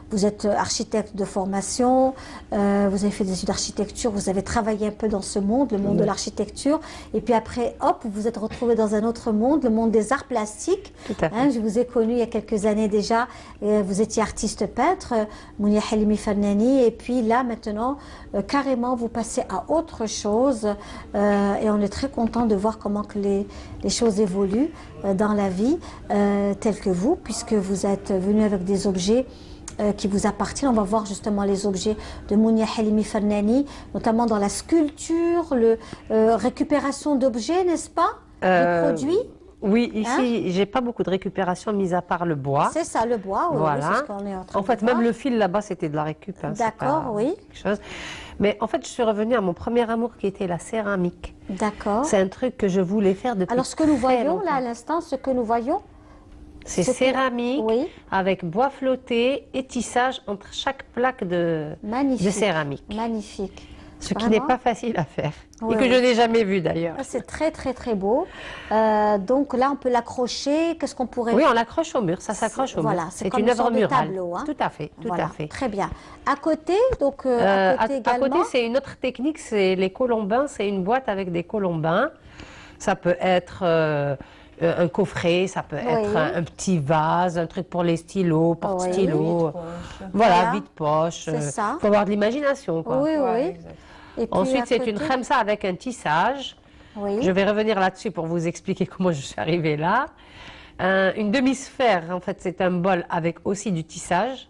vous êtes architecte de formation, vous avez fait des études d'architecture, vous avez travaillé un peu dans ce monde, le monde de l'architecture, et puis après, hop, vous vous êtes retrouvé dans un autre monde, le monde des arts plastiques. Tout à fait. Je vous ai connu il y a quelques années déjà, vous étiez artiste peintre, Mounia Halimi Fannani, et puis là maintenant, carrément, vous passez à autre chose, et on est très content de voir comment que les choses évoluent dans la vie, telle que vous, puisque vous êtes venu avec des objets qui vous appartiennent. On va voir justement les objets de Mounia Halimi Fannani, notamment dans la sculpture, récupération d'objets, n'est-ce pas? Les produits. Oui, ici, j'ai pas beaucoup de récupération, mis à part le bois. C'est ça, le bois, oui, voilà. c'est ce qu'on est en train en fait, de même voir. le fil là-bas, c'était de la récup. Hein, d'accord, oui. Quelque chose. Mais en fait, je suis revenue à mon premier amour qui était la céramique. D'accord. C'est un truc que je voulais faire depuis Alors, ce que nous très voyons longtemps. là à l'instant, ce que nous voyons, c'est ce que- céramique oui. avec bois flotté et tissage entre chaque plaque de magnifique. céramique. Magnifique. Ce qui Vraiment. n'est pas facile à faire Oui, et que oui. je n'ai jamais vu d'ailleurs. Ah, c'est très très très beau. Donc là, on peut l'accrocher. Qu'est-ce qu'on pourrait... Oui, on l'accroche au mur, ça s'accroche au Voilà, mur. c'est C'est comme une une œuvre sorte de murale. tableau, hein. Tout à fait, tout Voilà, à fait. très bien. À côté, donc À également... côté, c'est une autre technique, c'est les colombins. C'est une boîte avec des colombins. Ça peut être un coffret, ça peut être un petit vase, un truc pour les stylos, porte-stylos. Voilà, vide-poche. C'est ça. Il faut avoir de l'imagination, quoi. Oui, oui. Et puis, Ensuite, à c'est côté- une khemsa avec un tissage. Oui. Je vais revenir là-dessus pour vous expliquer comment je suis arrivée là. Une demi-sphère, en fait, c'est un bol avec aussi du tissage.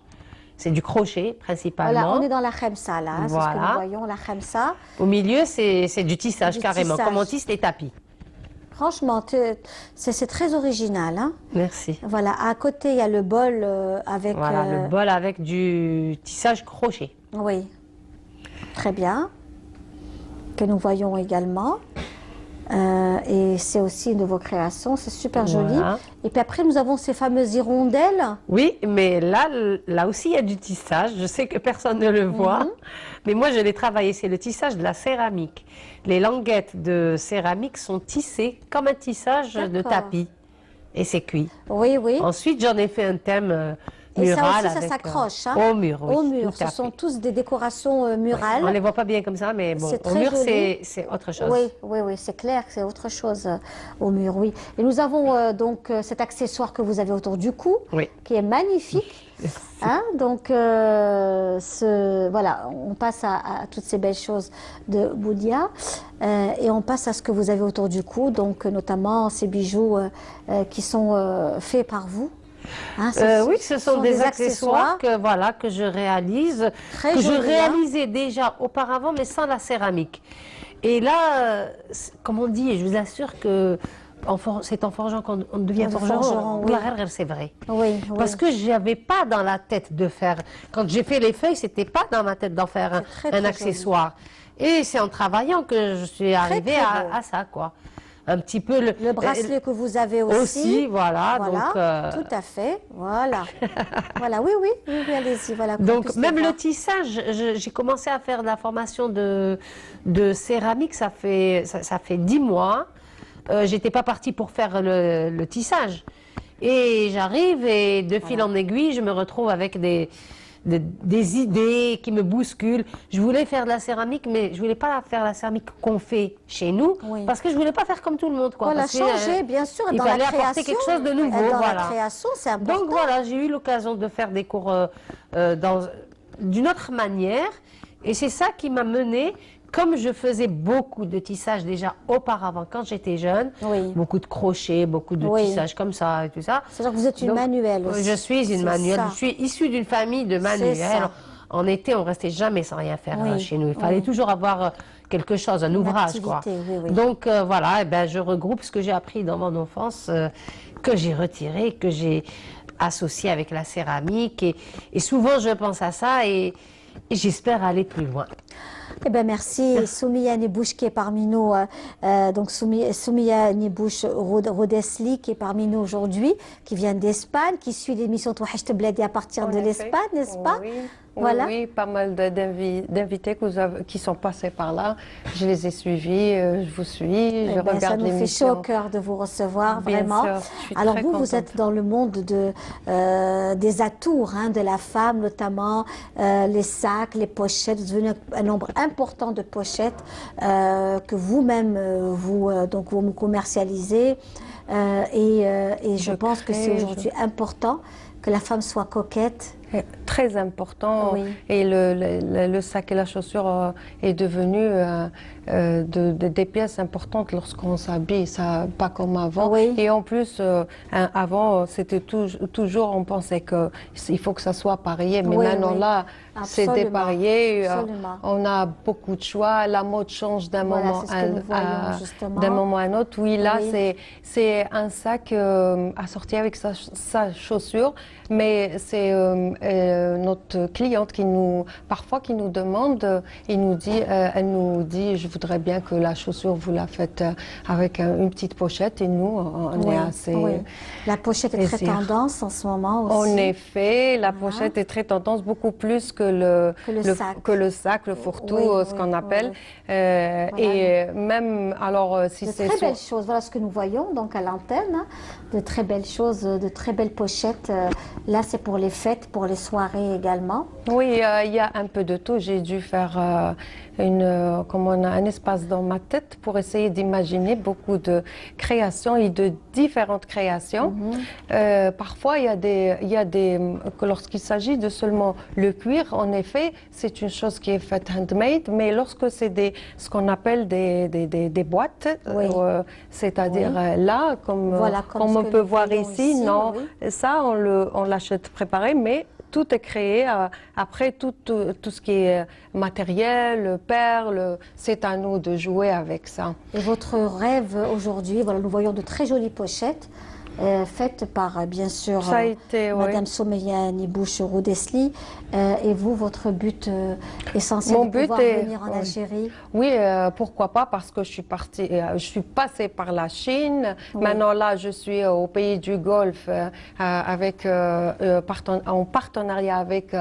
C'est du crochet, principalement. Voilà, on est dans la khemsa là, hein, c'est ce que nous Voilà. voyons, la khemsa. Au milieu, c'est du tissage, Du carrément, tissage. comme on tisse les tapis. Franchement, c'est très original. Hein. Merci. Voilà, à côté, il y a le bol avec... Voilà, le bol avec du tissage crochet. Oui, très bien. Que nous voyons également. Et c'est aussi une de vos créations, c'est super joli. Voilà. Et puis après, nous avons ces fameuses hirondelles. Oui, mais là aussi, il y a du tissage. Je sais que personne ne le voit, mais moi, je l'ai travaillé. C'est le tissage de la céramique. Les languettes de céramique sont tissées comme un tissage de D'accord. tapis. Et c'est cuit. Oui, oui. Ensuite, j'en ai fait un thème Et ça mural. aussi, ça avec, s'accroche. hein. au mur, oui. Au mur. tout à Ce sont fait. tous des décorations murales. On ne les voit pas bien comme ça, mais bon, C'est au très mur, joli. c'est autre chose. Oui, oui, oui, c'est clair que c'est autre chose au mur, oui. Et nous avons donc cet accessoire que vous avez autour du cou, Oui. qui est magnifique. Hein, donc, voilà, on passe à toutes ces belles choses de Boudia et on passe à ce que vous avez autour du cou, donc notamment ces bijoux qui sont faits par vous. Hein, Oui, ce sont des accessoires que je réalise, Très que je jolis, hein. réalisais déjà auparavant, mais sans la céramique. Et là, comme on dit, et je vous assure que c'est en forgeant qu'on devient forgeron. oui. C'est vrai. Oui, oui. Parce que je n'avais pas dans la tête de faire. Quand j'ai fait les feuilles, c'était pas dans ma tête d'en faire très, un très accessoire. Et c'est en travaillant que je suis arrivée très beau. à ça, quoi. Un petit peu Le bracelet que vous avez aussi. aussi, voilà. Voilà, Donc, tout à fait. Voilà. Voilà, oui, allez-y. Voilà, qu'on donc puisse même les le voir. tissage, j'ai commencé à faire de la formation de céramique, ça fait 10 mois. J'étais pas partie pour faire le tissage. Et j'arrive et de fil en aiguille, je me retrouve avec des idées qui me bousculent. Je voulais faire de la céramique, mais je voulais pas faire la céramique qu'on fait chez nous, parce que je voulais pas faire comme tout le monde, quoi. Voilà, Parce que, changer, bien sûr, il dans fallait la apporter création. quelque chose de nouveau, Dans voilà. la création, c'est important. Donc voilà, j'ai eu l'occasion de faire des cours d'une autre manière, et c'est ça qui m'a menée. Comme je faisais beaucoup de tissage déjà auparavant, quand j'étais jeune, beaucoup de crochets, beaucoup de tissage comme ça et tout ça. C'est-à-dire que vous êtes une Donc, manuelle aussi. Je suis une C'est manuelle. ça. Je suis issue d'une famille de manuels. ça. En été, on restait jamais sans rien faire Oui, chez nous. Il fallait toujours avoir quelque chose, un ouvrage, quoi. activité, oui. Donc voilà, je regroupe ce que j'ai appris dans mon enfance, que j'ai retiré, que j'ai associé avec la céramique. Et souvent, je pense à ça et j'espère aller plus loin. Eh bien, merci. Soumia Nebouche qui est parmi nous, donc Soumia Nebouche Rodesli qui est parmi nous aujourd'hui, qui vient d'Espagne, qui suit l'émission Touhacht Bladi à partir de l'Espagne, n'est-ce pas? Voilà. Oui, pas mal d'invités qui sont passés par là. Je les ai suivis, je vous suis, je regarde ça nous fait l'émission. chaud au cœur de vous recevoir, Bien vraiment. sûr, je suis Alors très vous contente. êtes dans le monde des atours de la femme, notamment les sacs, les pochettes. Vous avez un nombre important de pochettes que vous-même vous commercialisez. Et je pense que c'est aujourd'hui important que la femme soit coquette. Très important. Oui. Et le sac et la chaussure est devenu des pièces importantes lorsqu'on s'habille, ça pas comme avant. Oui. Et en plus, avant, c'était toujours, on pensait qu'il faut que ça soit pareil. Mais Oui, maintenant oui. là, c'est Absolument. dépareillé. Absolument. On a beaucoup de choix. La mode change d'un Voilà, moment c'est ce que nous voyons, justement. d'un moment à un autre. Oui, là, Oui. c'est un sac assorti avec sa chaussure, mais c'est notre cliente qui nous demande, elle nous dit, je voudrais bien que la chaussure vous la faites avec une petite pochette, et nous, on est assez. Oui. La pochette est très plaisir. tendance en ce moment aussi. En effet, la pochette est très tendance, beaucoup plus que le sac, le fourre-tout, Oui, ce oui, qu'on oui, appelle. oui. Et même, alors, si De c'est très belles choses, voilà ce que nous voyons donc à l'antenne, de très belles choses, de très belles pochettes. Là, c'est pour les fêtes, pour les soirées également. Oui, il y a un peu de tout. J'ai dû faire un espace dans ma tête pour essayer d'imaginer beaucoup de créations et de différentes créations. Parfois, il y a des que lorsqu'il s'agit de seulement le cuir, en effet, c'est une chose qui est faite handmade, mais lorsque c'est ce qu'on appelle des boîtes, c'est-à-dire là, comme on peut voir ici, non, ça, on l'achète préparé, mais tout est créé. Après, tout ce qui est matériel, perles, c'est à nous de jouer avec ça. Et votre rêve aujourd'hui, voilà, nous voyons de très jolies pochettes faites par, bien sûr, Ça a été, Madame Soumeya Nibouche-Roudesli. Et vous, votre but essentiel, Mon de but pouvoir est venir en Algérie? Oui, pourquoi pas, parce que je suis passée par la Chine. Oui. Maintenant, là, je suis au pays du Golfe en partenariat avec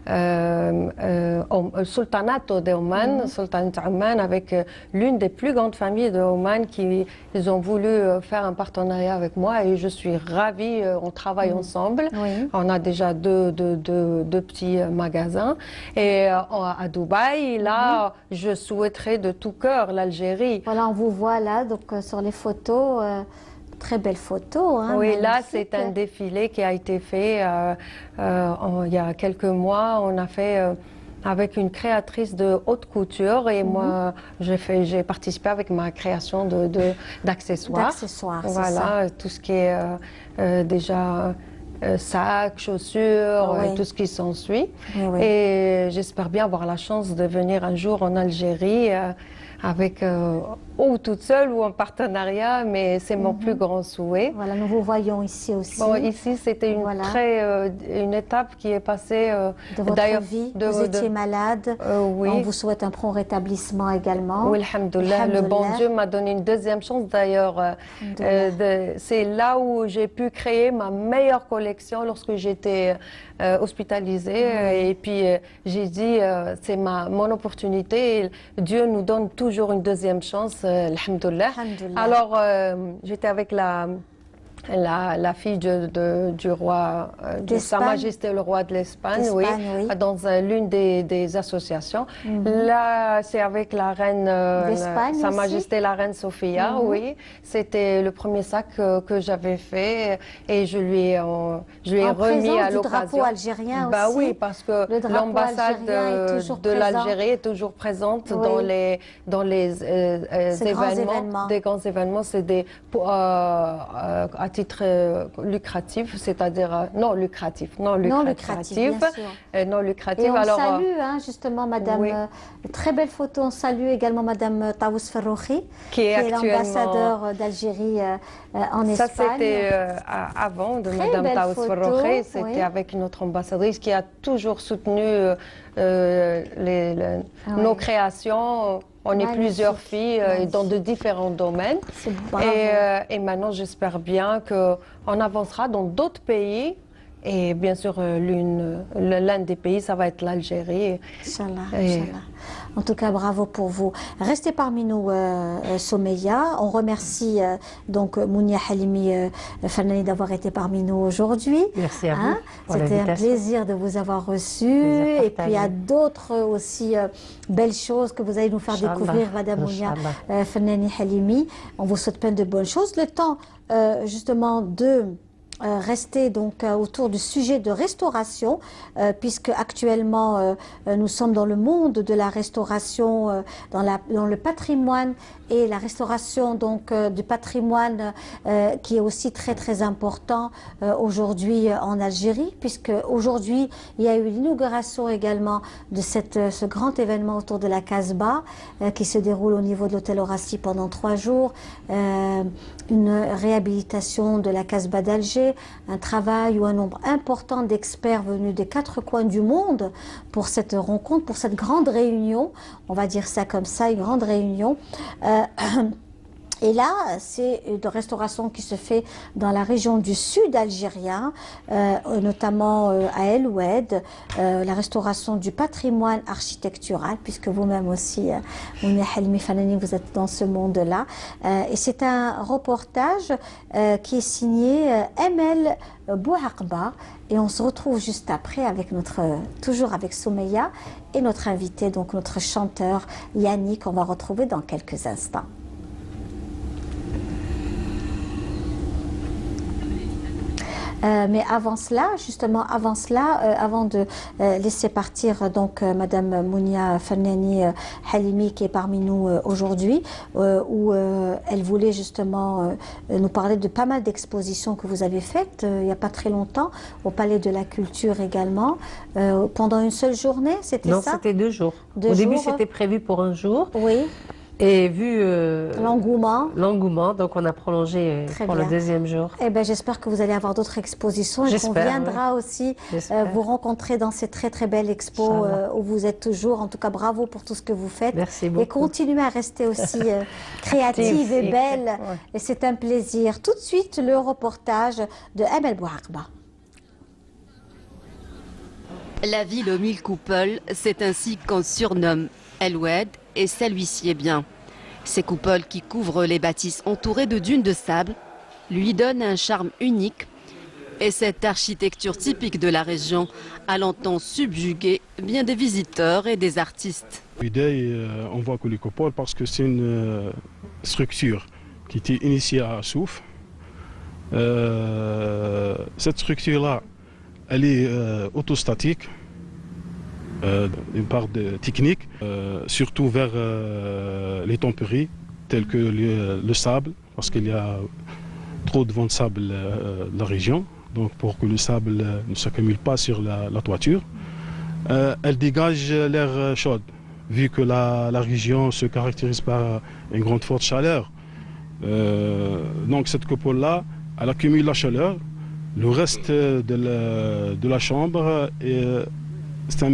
le Sultanat d'Oman, Sultanat Oman, avec l'une des plus grandes familles de Oman ils ont voulu faire un partenariat avec moi, et je suis ravie. On travaille ensemble. Oui. On a déjà deux petits magasins. Et à Dubaï, là, je souhaiterais de tout cœur l'Algérie. Voilà, on vous voit là, donc sur les photos, très belles photos. Hein, oui, là, magnifiques. c'est un défilé qui a été fait il y a quelques mois. On a fait avec une créatrice de haute couture, et moi, j'ai participé avec ma création d'accessoires. D'accessoires, c'est voilà, tout ce qui est déjà sacs, chaussures, et tout ce qui s'ensuit. Oui. Et j'espère bien avoir la chance de venir un jour en Algérie avec ou toute seule ou en partenariat, mais c'est mon plus grand souhait. Voilà, nous vous voyons ici aussi. Bon, ici, c'était une étape qui est passée de votre vie. Vous étiez malade. Oui. On vous souhaite un prompt rétablissement également. Oui, alhamdoulilah. Le bon Dieu m'a donné une deuxième chance d'ailleurs. C'est là où j'ai pu créer ma meilleure collection lorsque j'étais hospitalisée. Et puis j'ai dit, c'est mon opportunité. Dieu nous donne toujours une deuxième chance. Alhamdoulilah. Alors, j'étais avec la fille du roi, de Sa Majesté le roi de l'Espagne, oui, dans l'une des associations. Là, c'est avec la reine, Sa Majesté la reine Sophia, oui. C'était le premier sac que j'avais fait, et je lui ai remis à l'occasion. Du drapeau algérien bah aussi. Oui, parce que l'ambassade de l'Algérie est toujours présente dans les événements, des grands événements. C'est à titre lucratif, c'est-à-dire non lucratif. Bien sûr. Non lucratif. Et on alors, salue justement Madame, très belle photo, on salue également Madame Taous Ferroukhi, qui est l'ambassadeur d'Algérie en Espagne. Ça, c'était avant de Madame Taous Ferroukhi, c'était avec notre ambassadrice qui a toujours soutenu nos créations. On est plusieurs filles dans de différents domaines. Et maintenant, j'espère bien qu'on avancera dans d'autres pays Et bien sûr, l'un des pays, ça va être l'Algérie. Inch'Allah, Inch'Allah. En tout cas, bravo pour vous. Restez parmi nous, Soumeya. On remercie donc Mounia Halimi Fanani d'avoir été parmi nous aujourd'hui. Merci à vous. C'était un plaisir de vous avoir reçu. Et puis, il y a d'autres aussi belles choses que vous allez nous faire découvrir, Madame Mounia Fanani Halimi. On vous souhaite plein de bonnes choses. Le temps, justement, de rester donc autour du sujet de restauration, puisque actuellement nous sommes dans le monde de la restauration, dans le patrimoine et la restauration donc du patrimoine qui est aussi très très important aujourd'hui en Algérie, puisque aujourd'hui il y a eu l'inauguration également de ce grand événement autour de la Casbah qui se déroule au niveau de l'hôtel Horaci pendant 3 jours, une réhabilitation de la Casbah d'Alger, un travail où un nombre important d'experts venus des 4 coins du monde pour cette rencontre, pour cette grande réunion, on va dire ça comme ça, une grande réunion. Et là, c'est une restauration qui se fait dans la région du sud algérien, notamment à El Oued, la restauration du patrimoine architectural, puisque vous-même aussi, Mounia Halimi Fanani, vous êtes dans ce monde-là. Et c'est un reportage qui est signé Emel Bouaqba. Et on se retrouve juste après avec toujours avec Soumeya et notre invité, donc notre chanteur Yannick, qu'on va retrouver dans quelques instants. Mais avant cela, justement, avant de laisser partir donc Madame Mounia Fanani Halimi qui est parmi nous aujourd'hui, où elle voulait justement nous parler de pas mal d'expositions que vous avez faites il n'y a pas très longtemps, au Palais de la Culture également, pendant une seule journée, c'était ça? Non, c'était 2 jours. Au début, c'était prévu pour 1 jour. Oui. Et vu l'engouement, donc on a prolongé pour le 2e jour. Eh ben, j'espère que vous allez avoir d'autres expositions et qu'on viendra aussi vous rencontrer dans ces très très belles expos où vous êtes toujours. En tout cas, bravo pour tout ce que vous faites. Merci beaucoup. Et continuez à rester aussi créative et belle. Ouais. Et c'est un plaisir. Tout de suite, le reportage de Emel Bouaqba. La ville aux 1000 coupoles, c'est ainsi qu'on surnomme El Oued et ça lui sied bien. Ces coupoles qui couvrent les bâtisses entourées de dunes de sable lui donnent un charme unique et cette architecture typique de la région a longtemps subjugué bien des visiteurs et des artistes. L'idée, on voit que les coupoles parce que c'est une structure qui était initiée à Souf. Cette structure-là, elle est autostatique. Une part technique, surtout vers les tempéries, telles que le sable, parce qu'il y a trop de vent de sable dans la région, donc pour que le sable ne s'accumule pas sur la toiture. Elle dégage l'air chaud, vu que la région se caractérise par une grande forte chaleur. Donc cette coupole-là, elle accumule la chaleur, le reste de la chambre est... C'est un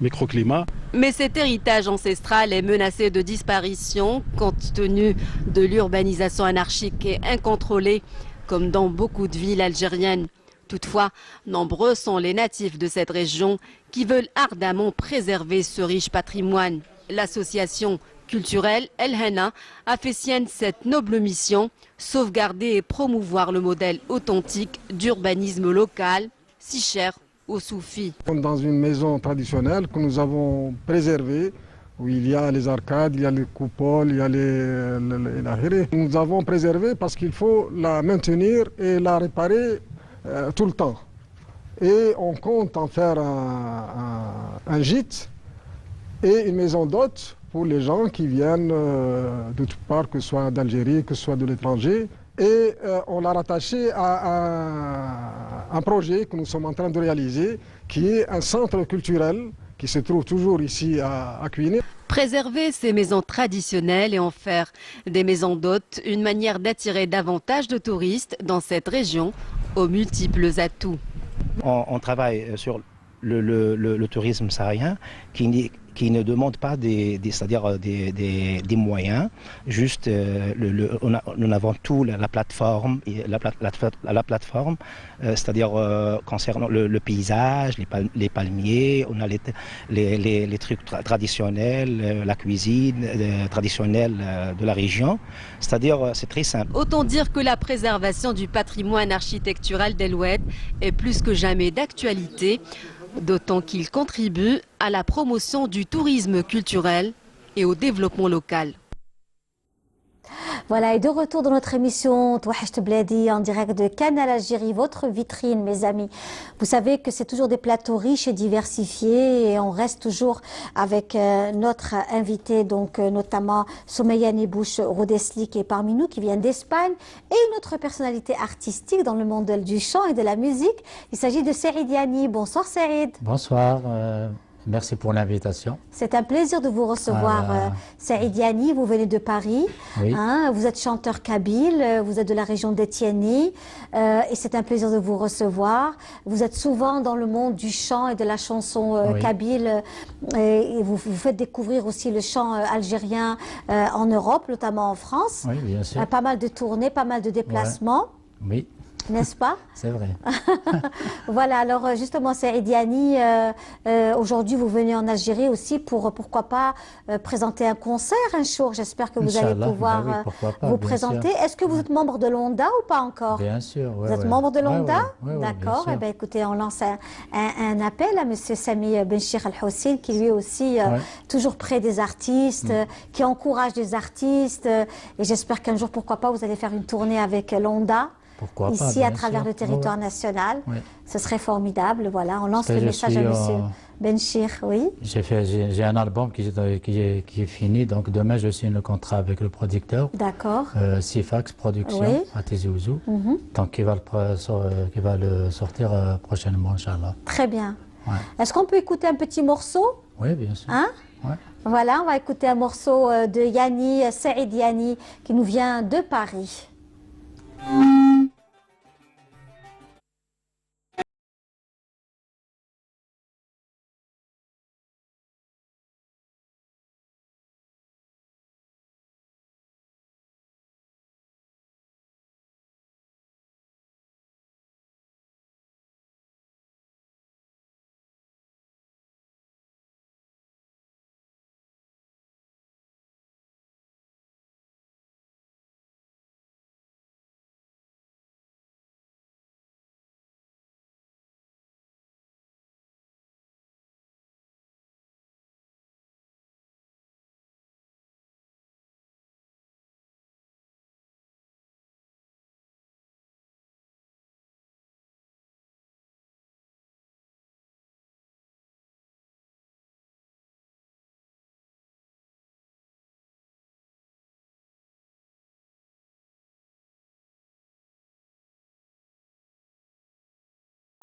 microclimat. Mais cet héritage ancestral est menacé de disparition compte tenu de l'urbanisation anarchique et incontrôlée, comme dans beaucoup de villes algériennes. Toutefois, nombreux sont les natifs de cette région qui veulent ardemment préserver ce riche patrimoine. L'association culturelle El Henna a fait sienne cette noble mission, sauvegarder et promouvoir le modèle authentique d'urbanisme local, si cher aux soufis. Dans une maison traditionnelle que nous avons préservée, où il y a les arcades, il y a les coupoles, il y a la hiré. Nous avons préservé parce qu'il faut la maintenir et la réparer tout le temps. Et on compte en faire un gîte et une maison d'hôtes pour les gens qui viennent de toutes parts, que ce soit d'Algérie, que ce soit de l'étranger. Et on l'a rattaché à un projet que nous sommes en train de réaliser, qui est un centre culturel qui se trouve toujours ici à Kouiné. Préserver ces maisons traditionnelles et en faire des maisons d'hôtes, une manière d'attirer davantage de touristes dans cette région aux multiples atouts. On travaille sur le tourisme saharien qui qui ne demande pas c'est-à-dire des moyens. Juste, nous avons tout la plateforme, c'est-à-dire concernant le paysage, les palmiers, on a les trucs traditionnels, la cuisine traditionnelle de la région. C'est-à-dire, c'est très simple. Autant dire que la préservation du patrimoine architectural d'El-Oued est plus que jamais d'actualité, d'autant qu'il contribue à la promotion du tourisme culturel et au développement local. Voilà, et de retour dans notre émission Touachecht Bladi en direct de Canal Algérie, votre vitrine, mes amis. Vous savez que c'est toujours des plateaux riches et diversifiés et on reste toujours avec notre invité, donc notamment Soumeya Nebouche Rodesli qui est parmi nous, qui vient d'Espagne, et une autre personnalité artistique dans le monde du chant et de la musique. Il s'agit de Saïd Yani. Bonsoir Saïd. Bonsoir. Merci pour l'invitation. C'est un plaisir de vous recevoir, Saïd Yani. Vous venez de Paris, oui. Hein, vous êtes chanteur kabyle, vous êtes de la région d'Etienne, et c'est un plaisir de vous recevoir. Vous êtes souvent dans le monde du chant et de la chanson kabyle, et vous faites découvrir aussi le chant algérien en Europe, notamment en France. Oui, bien sûr. Pas mal de tournées, pas mal de déplacements. Oui. N'est-ce pas? C'est vrai. Voilà, alors justement, Saïd Yani, aujourd'hui vous venez en Algérie aussi pour, pourquoi pas, présenter un concert un jour. J'espère que vous allez pouvoir vous présenter. Est-ce que vous êtes membre de l'ONDA ou pas encore? Bien sûr. Vous êtes membre de l'ONDA? D'accord. Eh bien, écoutez, on lance un appel à M. Sami Benchir Al-Hossein, qui lui aussi toujours près des artistes, qui encourage des artistes. Et j'espère qu'un jour, pourquoi pas, vous allez faire une tournée avec l'ONDA. Pourquoi ici pas, à travers le territoire national. Ce serait formidable. Voilà, on lance le message à M. Benchir. Oui. J'ai un album qui est fini, donc demain je signe le contrat avec le producteur. D'accord. Sifax Production à Tizi Ouzou. Donc il va le sortir prochainement, Inch'Allah. Très bien. Est-ce qu'on peut écouter un petit morceau? Oui, bien sûr. Hein? Voilà, on va écouter un morceau de Yani, Saïd Yani, qui nous vient de Paris.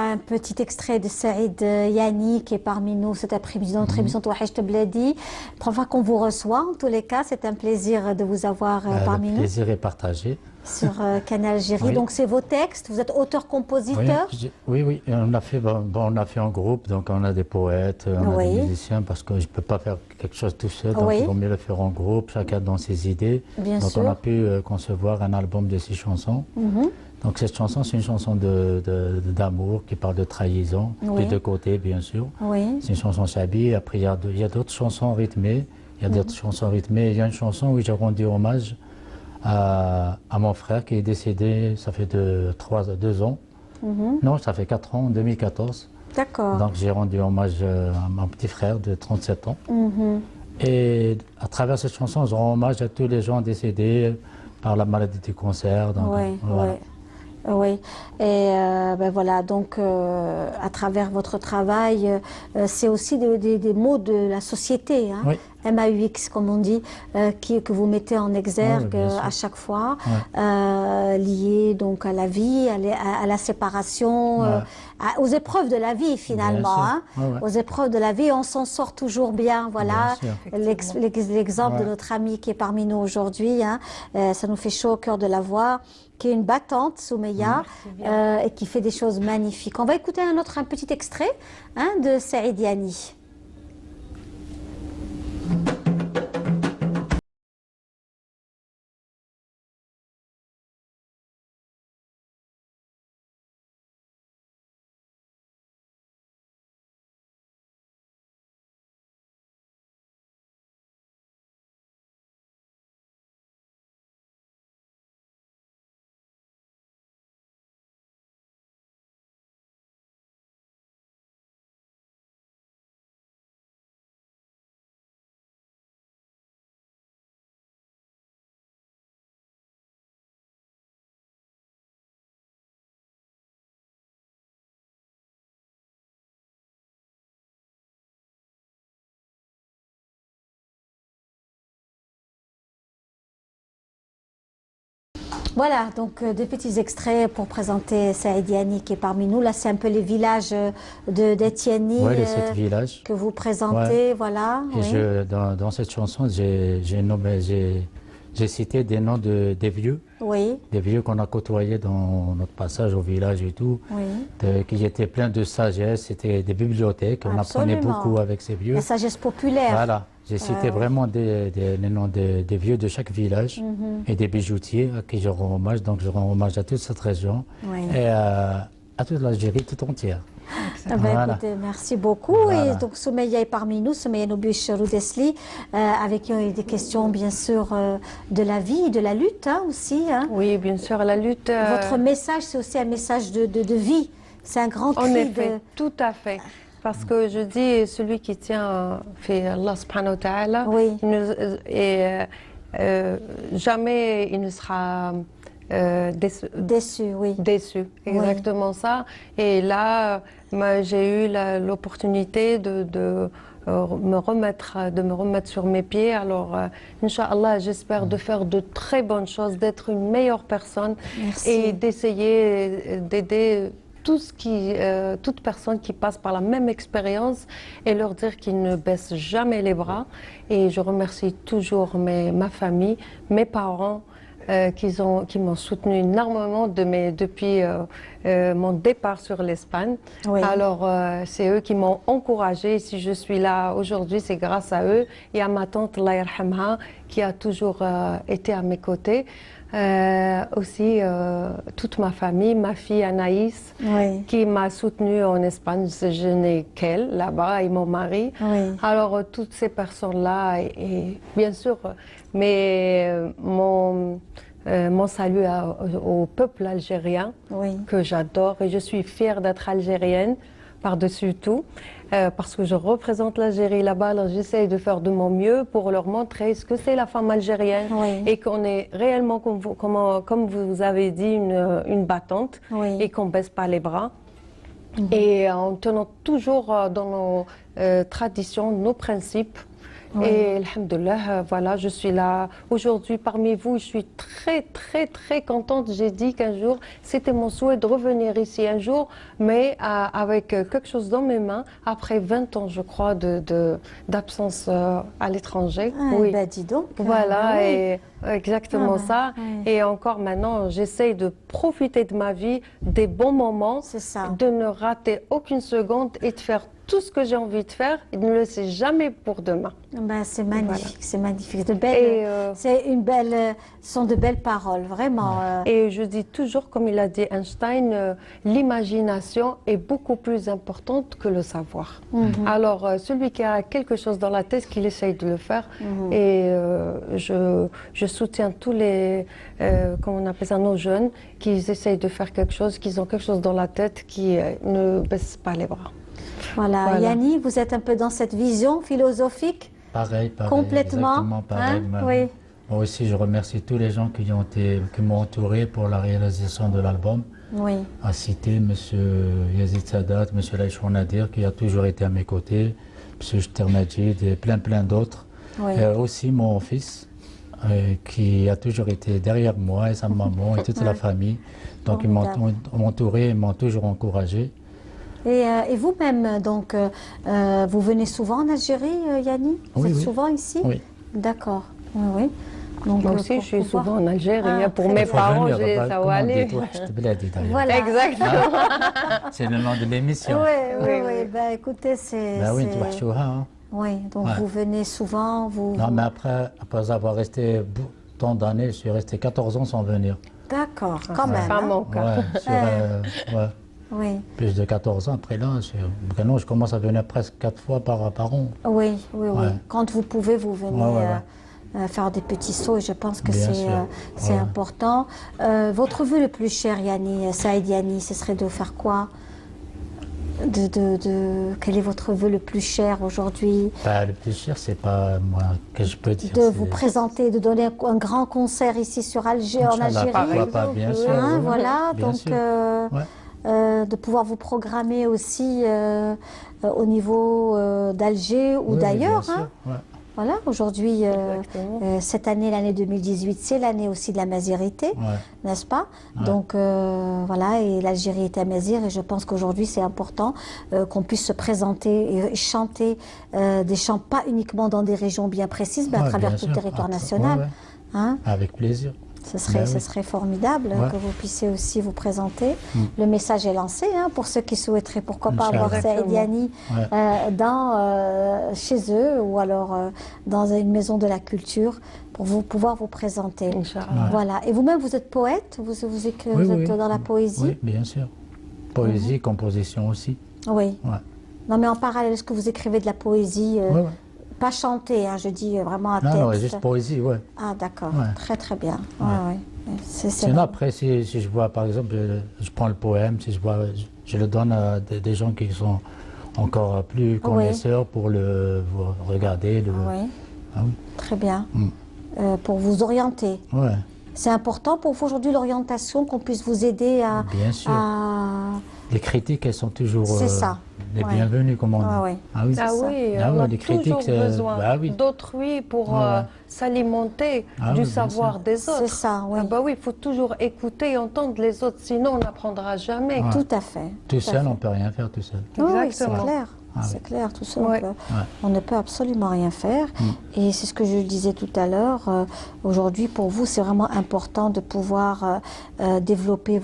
Un petit extrait de Saïd Yani qui est parmi nous cet après-midi dans notre émission Touachecht Bladi. Première fois qu'on vous reçoit, en tous les cas, c'est un plaisir de vous avoir parmi nous. Le plaisir est partagé. Sur Canal Algérie. Donc c'est vos textes, vous êtes auteur-compositeur? Oui, on a fait en groupe, donc on a des poètes, on a des musiciens, parce que je ne peux pas faire quelque chose tout seul, donc il vaut mieux le faire en groupe, chacun dans ses idées. Bien donc sûr. On a pu concevoir un album de 6 chansons. Donc cette chanson, c'est une chanson d'amour qui parle de trahison, des deux côtés bien sûr. C'est une chanson chabi. Après il y a d'autres chansons rythmées. Il y a une chanson où j'ai rendu hommage à mon frère qui est décédé, ça fait 2 ans. Non, ça fait 4 ans, en 2014. D'accord. Donc j'ai rendu hommage à mon petit frère de 37 ans. Et à travers cette chanson, je rends hommage à tous les gens décédés par la maladie du cancer. Donc, voilà. Oui, et ben voilà, donc à travers votre travail, c'est aussi des mots de la société, hein, MAUX comme on dit, que vous mettez en exergue à chaque fois, liés donc à la vie, à la séparation, aux épreuves de la vie finalement, hein, aux épreuves de la vie, on s'en sort toujours bien, voilà, l'exemple de notre amie qui est parmi nous aujourd'hui, hein, ça nous fait chaud au cœur de la voir, qui est une battante, Soumeya, et qui fait des choses magnifiques. On va écouter un petit extrait de Saïd Yani. Voilà, donc des petits extraits pour présenter Saïd Yani qui est parmi nous. Là, c'est un peu les villages d'Etienne Oui, les 7 villages. que vous présentez, voilà. Et oui. dans cette chanson, j'ai cité des noms des vieux. Oui. Des vieux qu'on a côtoyés dans notre passage au village et tout, Oui. qui étaient pleins de sagesse. C'était des bibliothèques, on apprenait Absolument. beaucoup avec ces vieux. La sagesse populaire. Voilà, j'ai cité vraiment les noms des vieux de chaque village et des bijoutiers à qui je rends hommage. Donc je rends hommage à toute cette région et à toute l'Algérie tout entière. Ah ben, Voilà. écoutez, merci beaucoup. Voilà. Et donc Soumeya est parmi nous, Soumeya Noubouch Roudesli, avec des questions bien sûr de la vie, de la lutte hein, aussi. Hein. Oui, bien sûr, la lutte. Votre message, c'est aussi un message de vie. C'est un grand cri En effet, tout à fait. Parce que je dis, celui qui tient fait Allah subhanahu wa ta'ala, jamais il ne sera déçu, oui. Déçu, exactement ça. Et là, j'ai eu l'opportunité de me remettre sur mes pieds. Alors, Inch'Allah, j'espère de faire de très bonnes choses, d'être une meilleure personne. Merci. Et d'essayer d'aider toute personne qui passe par la même expérience et leur dire qu'ils ne baissent jamais les bras. Et je remercie toujours ma famille, mes parents, qui m'ont soutenu énormément depuis mon départ sur l'Espagne. Oui. Alors, c'est eux qui m'ont encouragée. Si je suis là aujourd'hui, c'est grâce à eux et à ma tante, Allah yarhamha, qui a toujours été à mes côtés. Aussi, toute ma famille, ma fille Anaïs, qui m'a soutenue en Espagne. Je n'ai qu'elle là-bas et mon mari. Oui. Alors, toutes ces personnes-là, et bien sûr, mais mon salut au peuple algérien, que j'adore, et je suis fière d'être algérienne par-dessus tout, parce que je représente l'Algérie là-bas, alors j'essaye de faire de mon mieux pour leur montrer ce que c'est la femme algérienne et qu'on est réellement, comme vous avez dit, une battante et qu'on ne baisse pas les bras. Et en tenant toujours dans nos traditions, nos principes. Et alhamdoulilah, voilà, je suis là aujourd'hui parmi vous. Je suis très, très, très contente. J'ai dit qu'un jour, c'était mon souhait de revenir ici un jour, mais avec quelque chose dans mes mains, après 20 ans, je crois, d'absence à l'étranger. Oui, bah dis donc. Voilà, et oui. exactement ça. Oui. Et encore maintenant, j'essaye de profiter de ma vie, des bons moments, de ne rater aucune seconde et de faire tout ce que j'ai envie de faire et de ne le laisser jamais pour demain. Ben, c'est magnifique, Voilà. c'est magnifique. Ce sont de belles paroles, vraiment. Et je dis toujours, comme il a dit Einstein, l'imagination est beaucoup plus importante que le savoir. Alors, celui qui a quelque chose dans la tête, qu'il essaye de le faire. Et je soutiens tous les, comment on appelle ça, nos jeunes, qui essayent de faire quelque chose, qui ont quelque chose dans la tête, qui ne baissent pas les bras. Voilà. Yani, vous êtes un peu dans cette vision philosophique. Pareil, complètement. Exactement pareil. Hein? Oui. Moi aussi, je remercie tous les gens qui m'ont entouré pour la réalisation de l'album. Oui. À citer M. Yazid Sadat, M. Laïchoun Nadir, qui a toujours été à mes côtés, M. Chternadjid et plein d'autres. Oui. Et aussi mon fils, qui a toujours été derrière moi, et sa maman, et toute la famille. Donc, ils m'ont entouré, ils m'ont toujours encouragé. Et vous-même, donc, vous venez souvent en Algérie, Yani? Vous êtes souvent ici? Oui. D'accord. Oui. Donc, moi aussi, je suis souvent en Algérie. Pour mes parents, j'ai ça où aller. Voilà. Exactement. C'est le nom de l'émission. Oui. Ben, écoutez, c'est... Ben oui, oui, donc vous venez souvent, Non, mais après avoir resté tant d'années, je suis resté 14 ans sans venir. D'accord, quand même. Ça manque. Oui. Plus de 14 ans, après là, maintenant je commence à venir presque 4 fois par an. Oui. Quand vous pouvez, vous venez faire des petits sauts et je pense que c'est important. Votre vœu le plus cher, Yani, Saïd Yani, ce serait de faire quoi? Quel est votre vœu le plus cher aujourd'hui? Le plus cher, c'est pas moi que je peux dire. De vous présenter, de donner un grand concert ici sur Alger, en Algérie. Pourquoi pas, bien sûr. Voilà, bien donc... sûr. De pouvoir vous programmer aussi au niveau d'Alger ou d'ailleurs. Voilà, aujourd'hui, cette année, l'année 2018, c'est l'année aussi de la mazirité, n'est-ce pas? Donc voilà, et l'Algérie est amazigh et je pense qu'aujourd'hui c'est important qu'on puisse se présenter et chanter des chants pas uniquement dans des régions bien précises, mais à travers tout le territoire national. Hein? Avec plaisir. Ce serait formidable que vous puissiez aussi vous présenter. Le message est lancé pour ceux qui souhaiteraient, pourquoi pas, avoir Saïd Yani chez eux ou alors dans une maison de la culture pour pouvoir vous présenter. Voilà. Et vous-même, vous êtes poète, vous êtes dans la poésie? Oui, bien sûr. Poésie, composition aussi. Oui. Non, mais en parallèle, est-ce que vous écrivez de la poésie pas chanter, je dis vraiment un texte. Non, juste poésie, Ah, d'accord. Très, très bien. Sinon, après, si je vois, par exemple, je prends le poème, si je le donne à des gens qui sont encore plus connaisseurs pour le regarder. Très bien. Pour vous orienter. C'est important pour vous aujourd'hui l'orientation, qu'on puisse vous aider à... Bien sûr. Les critiques, elles sont toujours... C'est ça. Les bienvenus, comme on dit. On a les toujours besoin d'autrui pour s'alimenter du savoir des autres. C'est ça, il faut toujours écouter et entendre les autres, sinon on n'apprendra jamais. Tout à fait. Tout seul, on ne peut rien faire tout seul. Oui, c'est clair. C'est clair, tout seul, on ne peut absolument rien faire. Et c'est ce que je disais tout à l'heure. Aujourd'hui, pour vous, c'est vraiment important de pouvoir développer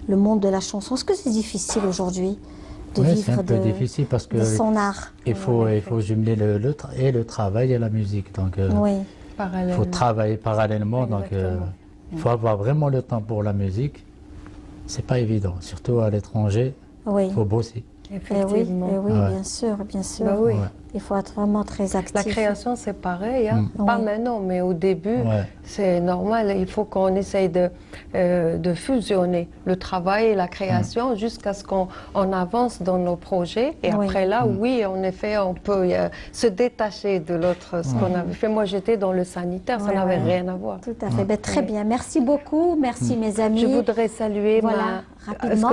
le monde de la chanson. Est-ce que c'est difficile aujourd'hui de vivre c'est un peu difficile parce que son art? Il faut jumeler le travail et la musique. Donc, il faut travailler parallèlement. Donc, il faut avoir vraiment le temps pour la musique. C'est pas évident, surtout à l'étranger. Il faut bosser. Effectivement. Oui, bien sûr, bien sûr. Il faut être vraiment très actif. La création, c'est pareil, pas maintenant, mais au début, c'est normal. Il faut qu'on essaye de fusionner le travail et la création jusqu'à ce qu'on avance dans nos projets. Et après là, en effet, on peut se détacher de l'autre, ce qu'on avait fait. Moi, j'étais dans le sanitaire, ça n'avait rien à voir. Tout à fait. Très bien. Merci beaucoup. Merci, mes amis. Je voudrais saluer rapidement.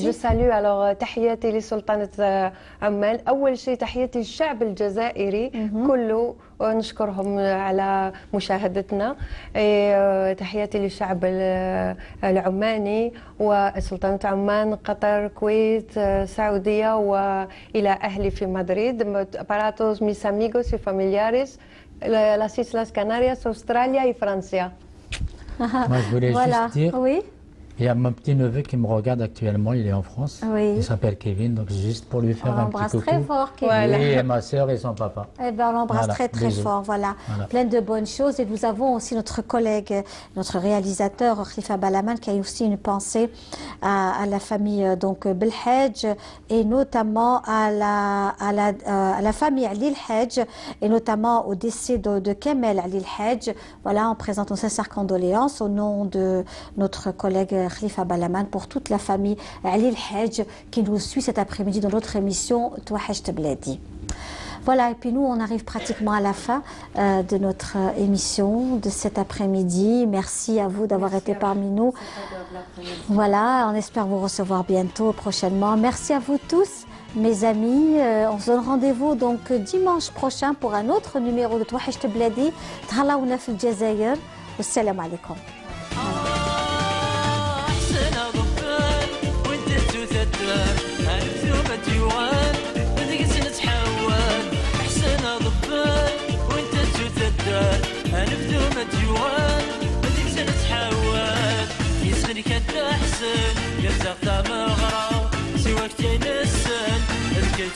je salue alors تحياتي لسلطنة عمان. أول شيء تحياتي للشعب الجزائري كله ونشكرهم على مشاهدتنا. تحياتي للشعب العماني وسلطنة عمان قطر الكويت السعودية وإلى أهلي في مدريد. Para todos mis amigos y familiares las Islas Canarias, Australia y Francia. Moi, je voulais juste dire... Il y a mon petit neveu qui me regarde actuellement, il est en France. Il s'appelle Kevin, donc juste pour lui faire un petit coucou. Très fort, Kevin. Et ma soeur et son papa. On l'embrasse très fort, Plein de bonnes choses. Et nous avons aussi notre collègue, notre réalisateur, Khalifa Balaman, qui a aussi une pensée à la famille Belhadj et notamment à la famille Ali El-Hadj et notamment au décès de Kamel Ali El-Hadj. On présente nos sincères condoléances au nom de notre collègue Khalifa Balaman pour toute la famille Ali El-Hadj qui nous suit cet après-midi dans notre émission Touahajt Bladi. Voilà, et puis nous, on arrive pratiquement à la fin de notre émission de cet après-midi. Merci à vous d'avoir été parmi nous. Voilà, on espère vous recevoir bientôt, prochainement. Merci à vous tous, mes amis. On se donne rendez-vous donc dimanche prochain pour un autre numéro de Touahajt Bladi. Thallaouna fil Jazair. Wassalamu alaikum. هنبدو مديوان بديك سنتحول يسخني كد أحسن يرزق تمر